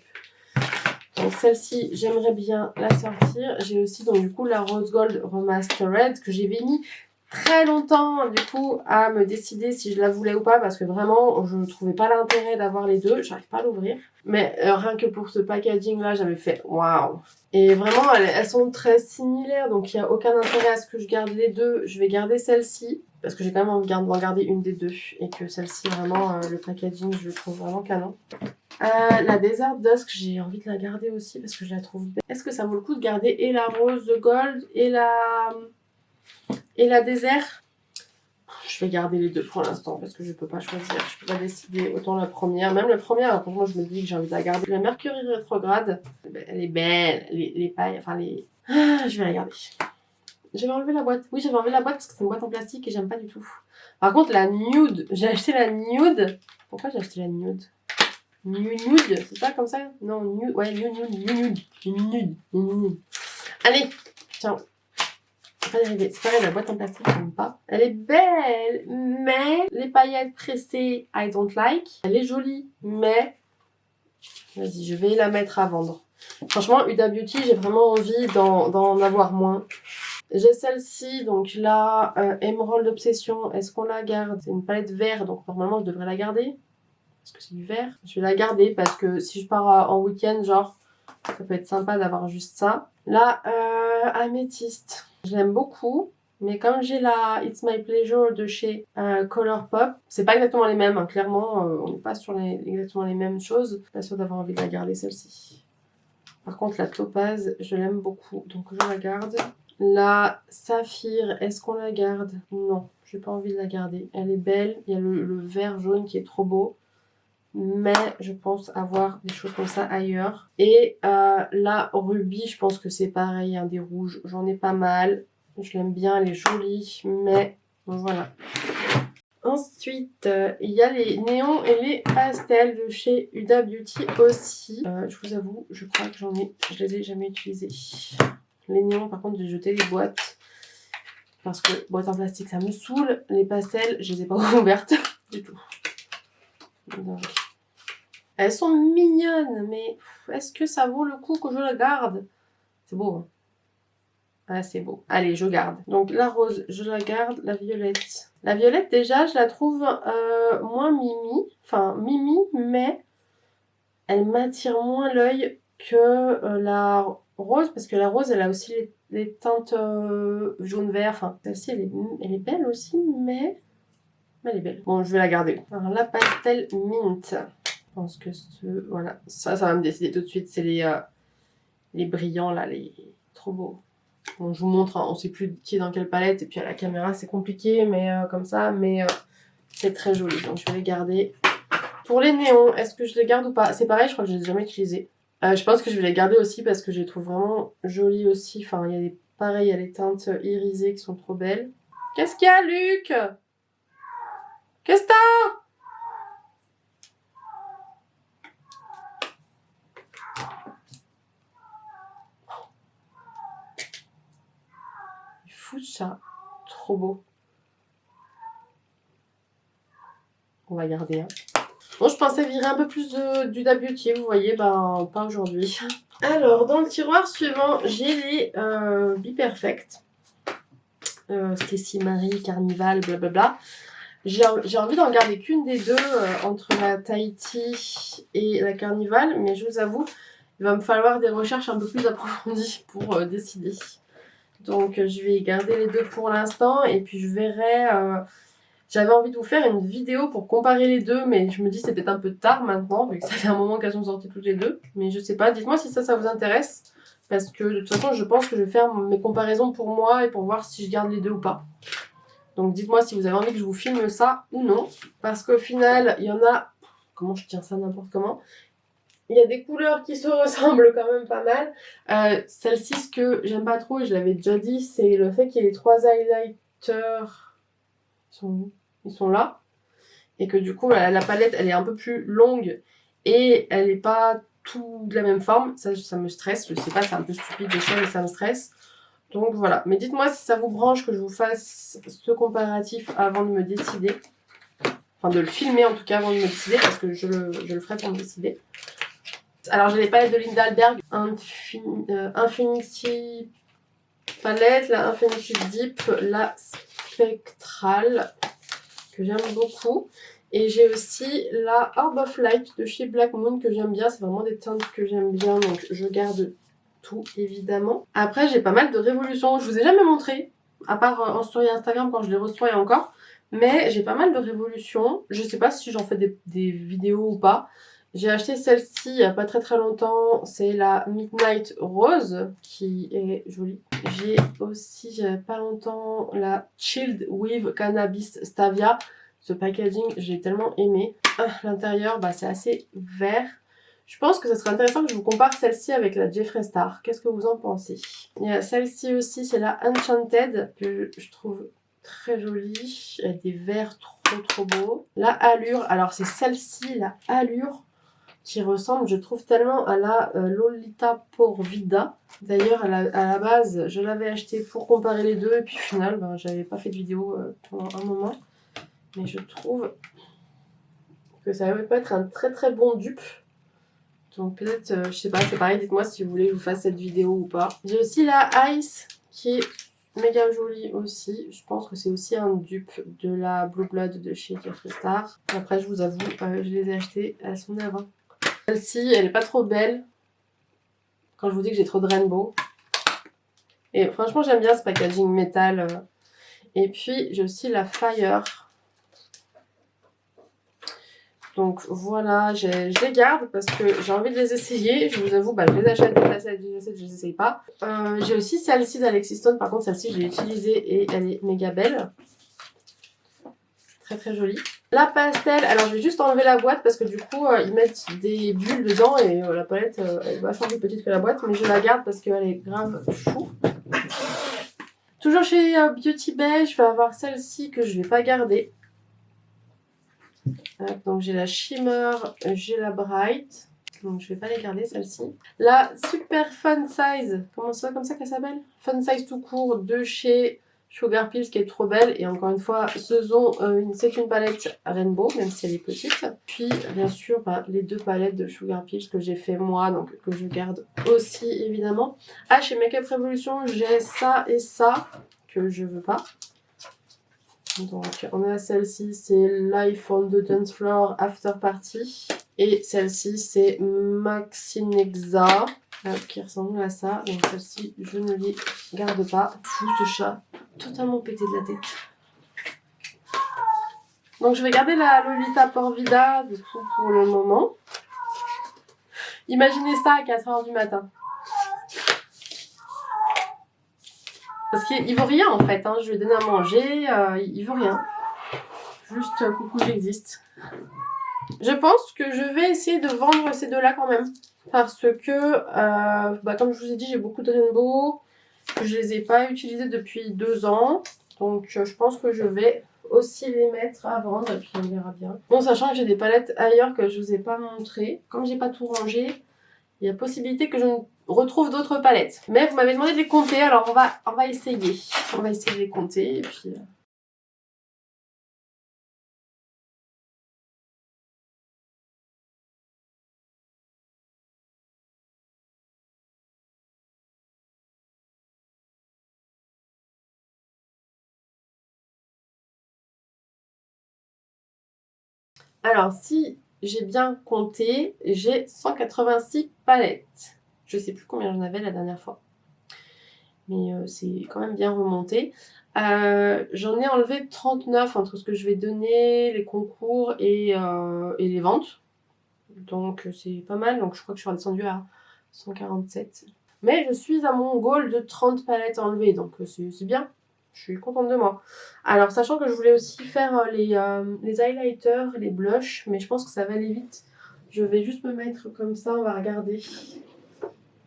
Donc celle-ci, j'aimerais bien la sortir. J'ai aussi donc du coup la Rose Gold Remastered que j'avais mis très longtemps du coup à me décider si je la voulais ou pas parce que vraiment je ne trouvais pas l'intérêt d'avoir les deux. J'arrive pas à l'ouvrir. Mais rien que pour ce packaging là, j'avais fait waouh. Et vraiment elles sont très similaires donc il n'y a aucun intérêt à ce que je garde les deux. Je vais garder celle-ci parce que j'ai quand même envie d'en garder une des deux et que celle-ci vraiment le packaging je le trouve vraiment canon. La Desert Dusk, j'ai envie de la garder aussi parce que je la trouve belle. Est-ce que ça vaut le coup de garder et la Rose Gold et la Désert? Je vais garder les deux pour l'instant parce que je peux pas choisir. Je peux pas décider. Autant la première. Même la première, franchement, je me dis que j'ai envie de la garder. La Mercury rétrograde, elle est belle. Les pailles, enfin les... je vais la garder. J'avais enlevé la boîte. Oui, j'avais enlevé la boîte parce que c'est une boîte en plastique et j'aime pas du tout. Par contre, la Nude, j'ai acheté la Nude. Pourquoi j'ai acheté la Nude? Nude, c'est ça comme ça? Non, nude, ouais, nude. Allez, tiens. C'est pas arrivé. C'est pareil, la boîte en plastique, j'aime pas. Elle est belle, mais les paillettes pressées, I don't like. Elle est jolie, mais... Vas-y, je vais la mettre à vendre. Franchement, Huda Beauty, j'ai vraiment envie d'en avoir moins. J'ai celle-ci, donc là, Emerald Obsession. Est-ce qu'on la garde? C'est une palette vert, donc normalement, je devrais la garder. Parce que c'est du vert. Je vais la garder parce que si je pars en week-end, genre, ça peut être sympa d'avoir juste ça. Là, Améthyste. Je l'aime beaucoup. Mais comme j'ai la It's My Pleasure de chez Colourpop, c'est pas exactement les mêmes, hein, clairement, on n'est pas sur exactement les mêmes choses. Je suis pas sûre d'avoir envie de la garder celle-ci. Par contre, la Topaz, je l'aime beaucoup, donc je la garde. La Saphir, est-ce qu'on la garde? Non, j'ai pas envie de la garder. Elle est belle, il y a le vert jaune qui est trop beau. Mais je pense avoir des choses comme ça ailleurs. Et la Ruby, je pense que c'est pareil, hein, des rouges. J'en ai pas mal. Je l'aime bien, elle est jolie, mais voilà. Ensuite, il y a les néons et les pastels de chez Huda Beauty aussi. Je vous avoue, je crois que je les ai jamais utilisés. Les néons, par contre, j'ai jeté les boîtes. Parce que boîtes en plastique, ça me saoule. Les pastels, je les ai pas ouvertes du tout. Donc, elles sont mignonnes, mais est-ce que ça vaut le coup que je la garde? C'est beau, hein? Ah, c'est beau. Allez, je garde. Donc la rose, je la garde. La violette. La violette, déjà, je la trouve moins mimi. Enfin, mimi, mais elle m'attire moins l'œil que la rose. Parce que la rose, elle a aussi les teintes jaune-vert. Enfin, celle-ci, elle est belle aussi, mais elle est belle. Bon, je vais la garder. Alors, la pastel mint. Je pense que voilà. Ça va me décider tout de suite. C'est les brillants, là. Trop beaux. Bon, je vous montre, hein, on sait plus qui est dans quelle palette, et puis à la caméra c'est compliqué, mais comme ça, mais c'est très joli, donc je vais les garder. Pour les néons, est-ce que je les garde ou pas? C'est pareil, je crois que je les ai jamais utilisés. Je pense que je vais les garder aussi parce que je les trouve vraiment jolies aussi. Enfin, il y a pareil, il y a les teintes irisées qui sont trop belles. Qu'est-ce qu'il y a, Luc? Qu'est-ce que t'as? Il est fou ça, trop beau. On va garder, hein. Bon, je pensais virer un peu plus d'Huda Beauty, vous voyez, ben pas aujourd'hui. Alors, dans le tiroir suivant, j'ai les Be Perfect. Stacy Marie, Carnival, blablabla. J'ai envie d'en garder qu'une des deux entre la Tahiti et la Carnival, mais je vous avoue, il va me falloir des recherches un peu plus approfondies pour décider. Donc, je vais garder les deux pour l'instant, et puis je verrai... J'avais envie de vous faire une vidéo pour comparer les deux, mais je me dis c'est peut-être un peu tard maintenant, vu que ça fait un moment qu'elles sont sorties toutes les deux. Mais je sais pas, dites-moi si ça vous intéresse. Parce que de toute façon, je pense que je vais faire mes comparaisons pour moi et pour voir si je garde les deux ou pas. Donc dites-moi si vous avez envie que je vous filme ça ou non. Parce qu'au final, il y en a... Comment je tiens ça n'importe comment? Il y a des couleurs qui se ressemblent quand même pas mal. Celle-ci, ce que j'aime pas trop, et je l'avais déjà dit, c'est le fait qu'il y ait les trois highlighters. Ils sont là. Et que du coup, la palette, elle est un peu plus longue et elle n'est pas tout de la même forme. Ça me stresse. Je sais pas, c'est un peu stupide de ça, mais ça me stresse. Donc voilà. Mais dites-moi si ça vous branche que je vous fasse ce comparatif avant de me décider. Enfin, de le filmer en tout cas avant de me décider, parce que je le ferai pour me décider. Alors, j'ai les palettes de Lindalberg. Infinity palette, la Infinity Deep, la Spectral, que j'aime beaucoup. Et j'ai aussi la Orb of Light de chez Black Moon que j'aime bien. C'est vraiment des teintes que j'aime bien, donc je garde tout évidemment. Après, j'ai pas mal de révolutions. Je vous ai jamais montré, à part en story Instagram quand je les reçois et encore. Mais j'ai pas mal de révolutions. Je sais pas si j'en fais des vidéos ou pas. J'ai acheté celle-ci il y a pas très longtemps. C'est la Midnight Rose qui est jolie. J'ai aussi, il y a pas longtemps, la Chilled with Cannabis Stavia. Ce packaging, j'ai tellement aimé. L'intérieur, bah, c'est assez vert. Je pense que ça serait intéressant que je vous compare celle-ci avec la Jeffree Star. Qu'est-ce que vous en pensez? Il y a celle-ci aussi, c'est la Enchanted, que je trouve très jolie. Elle a des verts trop beaux. La Allure, alors c'est celle-ci, la Allure, qui ressemble, je trouve, tellement à la Lolita Porvida. D'ailleurs, à la base, je l'avais acheté pour comparer les deux, et puis au final, ben, j'avais pas fait de vidéo pendant un moment. Mais je trouve que ça peut être un très bon dupe. Donc peut-être, je sais pas, c'est pareil, dites-moi si vous voulez que je vous fasse cette vidéo ou pas. J'ai aussi la Ice qui est méga jolie aussi. Je pense que c'est aussi un dupe de la Blue Blood de chez Jeffree Star. Après, je vous avoue, je les ai achetées, elles sont neuves. Hein. Celle-ci, elle est pas trop belle. Quand je vous dis que j'ai trop de rainbow. Et franchement, j'aime bien ce packaging métal. Et puis, j'ai aussi la Fire. Donc voilà, je les garde parce que j'ai envie de les essayer. Je vous avoue, je les achète je les essaye pas. J'ai aussi celle-ci d'Alexis Stone. Par contre, celle-ci, je l'ai utilisée et elle est méga belle. Très très jolie. La pastel, alors je vais juste enlever la boîte parce que du coup, ils mettent des bulles dedans et la palette elle est vachement plus petite que la boîte. Mais je la garde parce qu'elle est grave chou. Toujours chez Beauty Bay, je vais avoir celle-ci que je vais pas garder. Donc j'ai la Shimmer, j'ai la Bright. Donc je vais pas les garder celle-ci. La Super Fun Size, comment ça, comme ça qu'elle s'appelle? Fun Size tout court de chez Sugar Pills qui est trop belle. Et encore une fois, c'est une palette Rainbow, même si elle est petite. Puis bien sûr les deux palettes de Sugar Pills que j'ai fait moi, donc que je garde aussi évidemment. Ah, chez Makeup Revolution, j'ai ça et ça que je veux pas. Donc on a celle-ci, c'est Life on the Dance Floor After Party. Et celle-ci, c'est Maxinexa, qui ressemble à ça. Donc celle-ci, je ne les garde pas. Fou ce chat, totalement pété de la tête. Donc je vais garder la Lolita Porvida du coup pour le moment. Imaginez ça à 4h du matin. Parce qu'il veut rien en fait, hein. Je lui ai donné à manger, il veut rien. Juste coucou j'existe. Je pense que je vais essayer de vendre ces deux-là quand même. Parce que, comme je vous ai dit, j'ai beaucoup de Rainbow. Je les ai pas utilisés depuis 2 ans. Donc je pense que je vais aussi les mettre à vendre. Et puis on verra bien. Bon, sachant que j'ai des palettes ailleurs que je vous ai pas montré. Comme j'ai pas tout rangé, il y a possibilité que je retrouve d'autres palettes. Mais vous m'avez demandé de les compter, alors on va essayer. On va essayer de les compter et puis... Alors, si j'ai bien compté, j'ai 186 palettes. Je sais plus combien j'en avais la dernière fois. Mais c'est quand même bien remonté. J'en ai enlevé 39 entre ce que je vais donner, les concours et les ventes. Donc c'est pas mal. Donc je crois que je suis redescendue à 147. Mais je suis à mon goal de 30 palettes enlevées. Donc c'est bien. Je suis contente de moi. Alors, sachant que je voulais aussi faire les highlighters, les blushs, mais je pense que ça va aller vite. Je vais juste me mettre comme ça, on va regarder.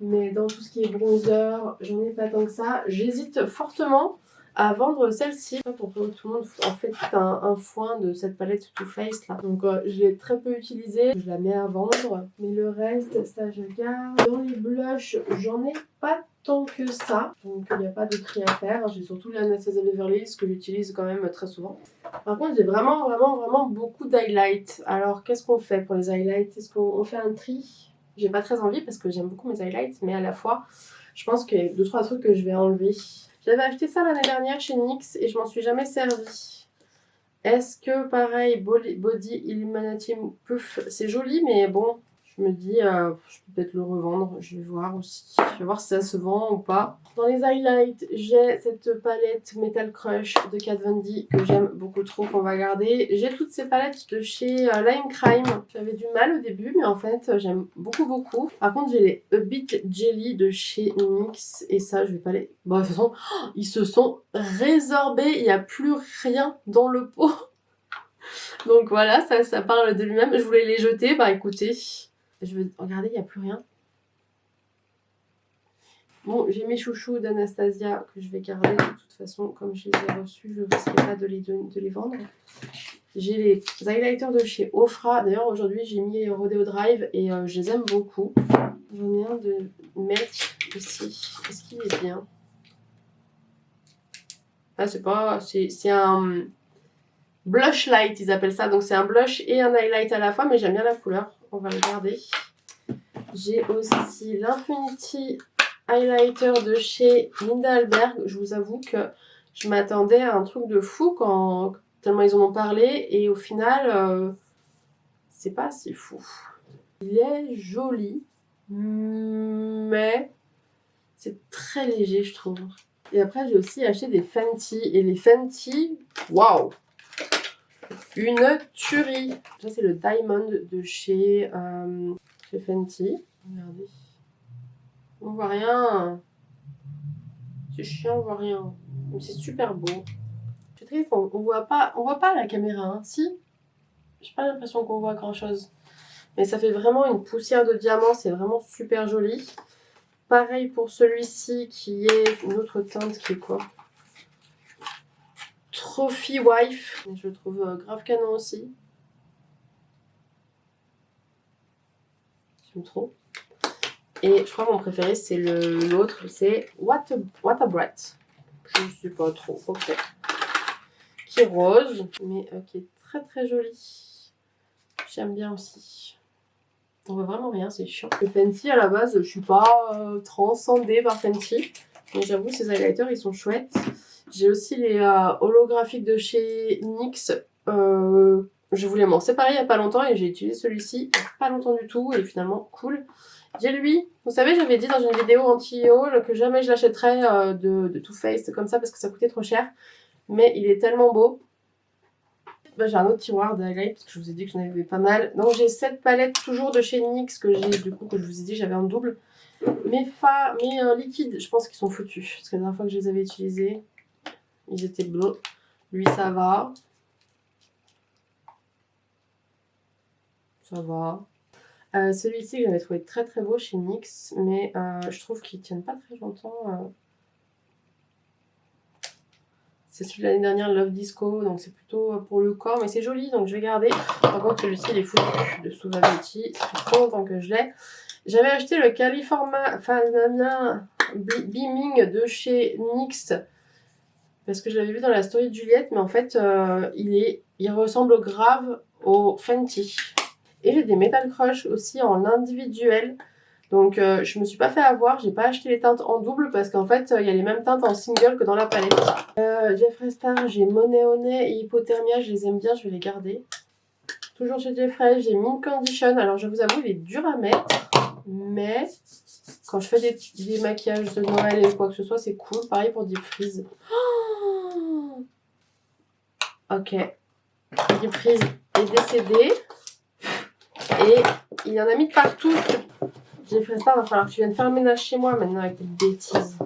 Mais dans tout ce qui est bronzer, j'en ai pas tant que ça. J'hésite fortement à vendre celle-ci pour que tout le monde en fait un foin de cette palette Too Faced là. Donc je l'ai très peu utilisée, je la mets à vendre. Mais le reste, ça je garde. Dans les blushs, j'en ai pas tant que ça. Donc il n'y a pas de tri à faire. J'ai surtout l'Anastasia Beverly Hills que j'utilise quand même très souvent. Par contre, j'ai vraiment beaucoup d'highlights. Alors qu'est-ce qu'on fait pour les highlights? Est-ce qu'on fait un tri? J'ai pas très envie parce que j'aime beaucoup mes highlights, mais à la fois, je pense qu'il y a 2-3 trucs que je vais enlever. J'avais acheté ça l'année dernière chez NYX et je m'en suis jamais servi. Est-ce que pareil, Body Illuminati Puff, c'est joli, mais bon, je me dis, je peux peut-être le revendre, je vais voir aussi. Je vais voir si ça se vend ou pas. Dans les highlights, j'ai cette palette Metal Crush de Kat Von D que j'aime beaucoup trop, qu'on va garder. J'ai toutes ces palettes de chez Lime Crime. J'avais du mal au début, mais en fait, j'aime beaucoup. Par contre, j'ai les A Bit Jelly de chez NYX et ça, je vais pas les... Bon, de toute façon, ils se sont résorbés, il n'y a plus rien dans le pot. Donc voilà, ça parle de lui-même. Je voulais les jeter, bah écoutez, je vais regarder, il n'y a plus rien. Bon, j'ai mes chouchous d'Anastasia que je vais garder de toute façon, comme je les ai reçus, je ne risquerai pas de les vendre. J'ai les highlighters de chez Ofra. D'ailleurs, aujourd'hui, j'ai mis Rodeo Drive et je les aime beaucoup. J'en ai un de Melch ici. Est-ce qu'il est bien? Ah, c'est un blush light, ils appellent ça. Donc, c'est un blush et un highlight à la fois, mais j'aime bien la couleur. On va le garder. J'ai aussi l'Infinity highlighter de chez Linda Alberg. Je vous avoue que je m'attendais à un truc de fou tellement ils en ont parlé. Et au final, c'est pas si fou. Il est joli, mais c'est très léger, je trouve. Et après, j'ai aussi acheté des Fenty. Et les Fenty, waouh! Une tuerie. Ça, c'est le Diamond de chez Fenty. Regardez. On voit rien. C'est chiant, on voit rien. Mais c'est super beau. C'est triste, on voit pas à la caméra, hein. Si, j'ai pas l'impression qu'on voit grand chose. Mais ça fait vraiment une poussière de diamant, c'est vraiment super joli. Pareil pour celui-ci qui est une autre teinte qui est quoi? Trophy Wife. Je le trouve grave canon aussi. J'aime trop. Et je crois que mon préféré c'est l'autre, c'est What a Brat. Je sais pas trop, ok. Qui est rose, mais qui est très très joli. J'aime bien aussi. On voit vraiment rien, c'est chiant. Le Fenty à la base, je suis pas transcendée par Fenty. Mais j'avoue, ces highlighters ils sont chouettes. J'ai aussi les holographiques de chez NYX. Je voulais m'en séparer il y a pas longtemps et j'ai utilisé celui-ci il y a pas longtemps du tout et finalement cool. J'ai lui, vous savez, j'avais dit dans une vidéo anti-haul que jamais je l'achèterais de Too Faced comme ça parce que ça coûtait trop cher. Mais il est tellement beau. Bah, j'ai un autre tiroir de highlight parce que je vous ai dit que j'en avais pas mal. Donc j'ai cette palette toujours de chez NYX que j'ai du coup que je vous ai dit j'avais un double. Mes liquides, je pense qu'ils sont foutus parce que la dernière fois que je les avais utilisés, ils étaient bleus. Lui ça va. Ça va. Celui-ci que j'avais trouvé très très beau chez NYX, mais je trouve qu'ils tiennent pas très longtemps. C'est celui de l'année dernière, Love Disco, donc c'est plutôt pour le corps, mais c'est joli, donc je vais garder. Par contre, celui-ci, il est foutu de Suva Beauty, ça fait trop longtemps que je l'ai. J'avais acheté le California Beaming de chez NYX, parce que je l'avais vu dans la story de Juliette, mais en fait, il ressemble grave au Fenty. Et j'ai des Metal Crush aussi en individuel. Donc je me suis pas fait avoir, j'ai pas acheté les teintes en double parce qu'en fait il y a les mêmes teintes en single que dans la palette. Jeffree Star, j'ai Monet Honey et Hypothermia, je les aime bien, je vais les garder. Toujours chez Jeffree, j'ai Mint Condition, alors je vous avoue il est dur à mettre, mais quand je fais des maquillages de Noël et quoi que ce soit c'est cool. Pareil pour Deep Freeze. Oh ok, Deep Freeze est décédé et il y en a mis de partout. Jeffree Star, va falloir que tu viennes faire le ménage chez moi maintenant avec tes bêtises.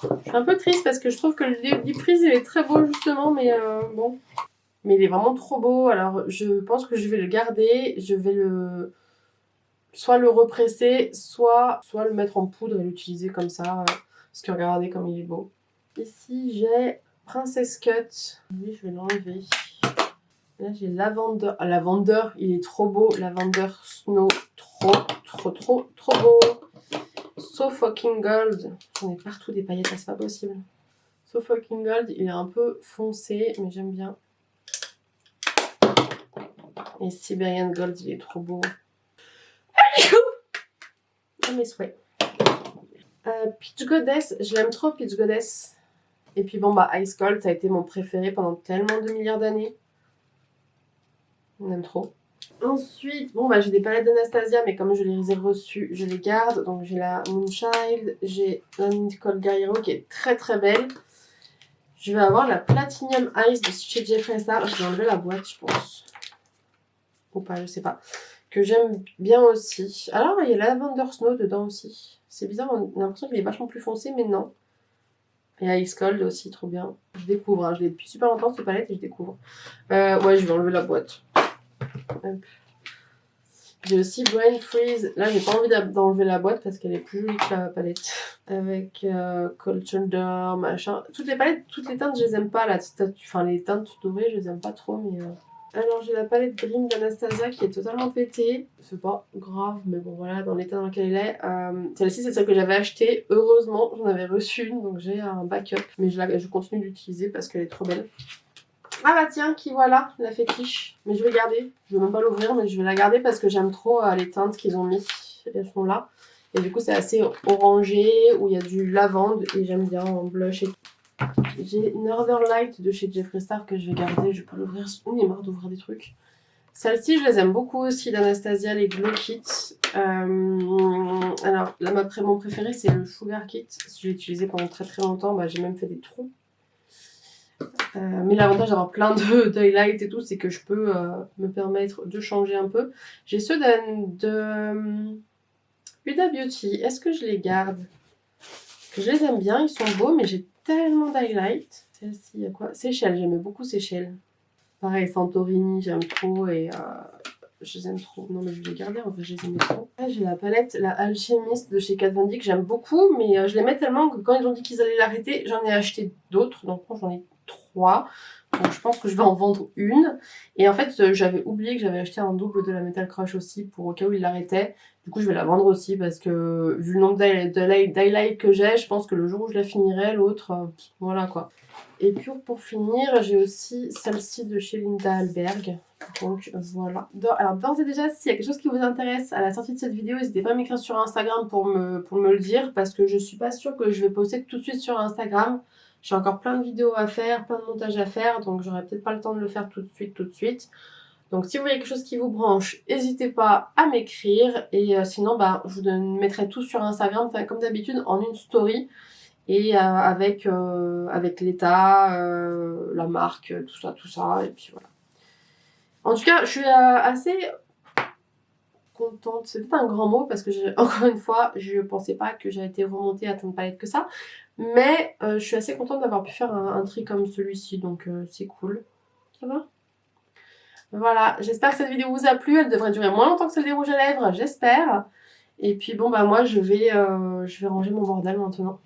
Je suis un peu triste parce que je trouve que le Deep Freeze il est très beau justement, mais bon. Mais il est vraiment trop beau, alors je pense que je vais le garder. Je vais soit le represser, soit le mettre en poudre et l'utiliser comme ça. Parce que regardez comme il est beau. Ici j'ai Princess Cut. Lui je vais l'enlever. Là j'ai Lavender. Ah, Lavender, il est trop beau. Lavender Snow, trop beau. So Fucking Gold. J'en ai partout des paillettes, c'est pas possible. So Fucking Gold, il est un peu foncé, mais j'aime bien. Et Siberian Gold, il est trop beau. Ah, mes souhaits. Peach Goddess, je l'aime trop, Peach Goddess. Et puis bon, bah Ice Cold, ça a été mon préféré pendant tellement de milliards d'années. On aime trop. Ensuite, bon bah j'ai des palettes d'Anastasia, mais comme je les ai reçues, je les garde. Donc j'ai la Moonchild, j'ai la Nicole Guerriero qui est très très belle. Je vais avoir la Platinum Ice de chez Jeffree Star. Je vais enlever la boîte, je pense. Ou pas, je sais pas. Que j'aime bien aussi. Alors, il y a Lavender Snow dedans aussi. C'est bizarre, on a l'impression qu'il est vachement plus foncé, mais non. Il y a Ice Cold aussi, trop bien. Je découvre, hein. Je l'ai depuis super longtemps cette palette et je découvre. Ouais, je vais enlever la boîte. Hop. J'ai aussi Brain Freeze. Là, j'ai pas envie d'enlever la boîte parce qu'elle est plus jolie que la palette. Avec Cold Shoulder, machin. Toutes les palettes, toutes les teintes, je les aime pas. Là. Enfin, les teintes toutes dorées, je les aime pas trop. Mais alors, j'ai la palette Dream d'Anastasia qui est totalement pétée. C'est pas grave, mais bon, voilà, dans l'état dans lequel elle est. Celle-ci, c'est celle que j'avais achetée. Heureusement, j'en avais reçu une, donc j'ai un backup. Mais je continue d'utiliser parce qu'elle est trop belle. Ah bah tiens, qui voilà, la fétiche. Mais je vais garder. Je vais même pas l'ouvrir, mais je vais la garder parce que j'aime trop les teintes qu'ils ont mis. Elles sont là. Et du coup, c'est assez orangé, où il y a du lavande. Et j'aime bien en blush et tout. J'ai Northern Light de chez Jeffree Star que je vais garder. Je vais pas l'ouvrir. On est marre d'ouvrir des trucs. Celles-ci, je les aime beaucoup aussi d'Anastasia, les Glow Kits. Alors, là, mon préféré, c'est le Sugar Kit. Je l'ai utilisé pendant très très longtemps. Bah, j'ai même fait des trous. Mais l'avantage d'avoir plein de highlights et tout, c'est que je peux me permettre de changer un peu. J'ai ceux de Huda Beauty. Est-ce que je les garde? Je les aime bien, ils sont beaux, mais j'ai tellement d'highlights. Celle-ci, il y a quoi? Seychelles, j'aimais beaucoup Seychelles. Pareil, Santorini, j'aime trop et je les aime trop. Non, mais je vais les garder, en fait, je les aimais trop. Là, j'ai la palette, la Alchemist de chez Kat Von D que j'aime beaucoup, mais je l'aimais tellement que quand ils ont dit qu'ils allaient l'arrêter, j'en ai acheté d'autres. Donc, j'en ai 3. Donc, je pense que je vais en vendre une. Et en fait, j'avais oublié que j'avais acheté un double de la Metal Crush aussi pour au cas où ils l'arrêtaient. Du coup, je vais la vendre aussi parce que vu le nombre d'highlights que j'ai, je pense que le jour où je la finirai, l'autre, voilà quoi. Et puis pour finir, j'ai aussi celle-ci de chez Linda Alberg. Donc voilà. Alors d'ores et déjà, s'il y a quelque chose qui vous intéresse à la sortie de cette vidéo, n'hésitez pas à m'écrire sur Instagram pour me le dire parce que je suis pas sûre que je vais poster tout de suite sur Instagram. J'ai encore plein de vidéos à faire, plein de montages à faire, donc j'aurai peut-être pas le temps de le faire tout de suite. Donc si vous voyez quelque chose qui vous branche, n'hésitez pas à m'écrire. Et sinon, bah, je vous mettrai tout sur Instagram, comme d'habitude, en une story. Et avec l'état, la marque, tout ça. Et puis voilà. En tout cas, je suis assez contente. C'est peut-être un grand mot parce que, encore une fois, je pensais pas que j'avais été remontée à tant de palettes que ça. Mais je suis assez contente d'avoir pu faire un tri comme celui-ci. Donc c'est cool. Ça va? Voilà, j'espère que cette vidéo vous a plu. Elle devrait durer moins longtemps que celle des rouges à lèvres, j'espère. Et puis bon, bah moi, je vais ranger mon bordel maintenant.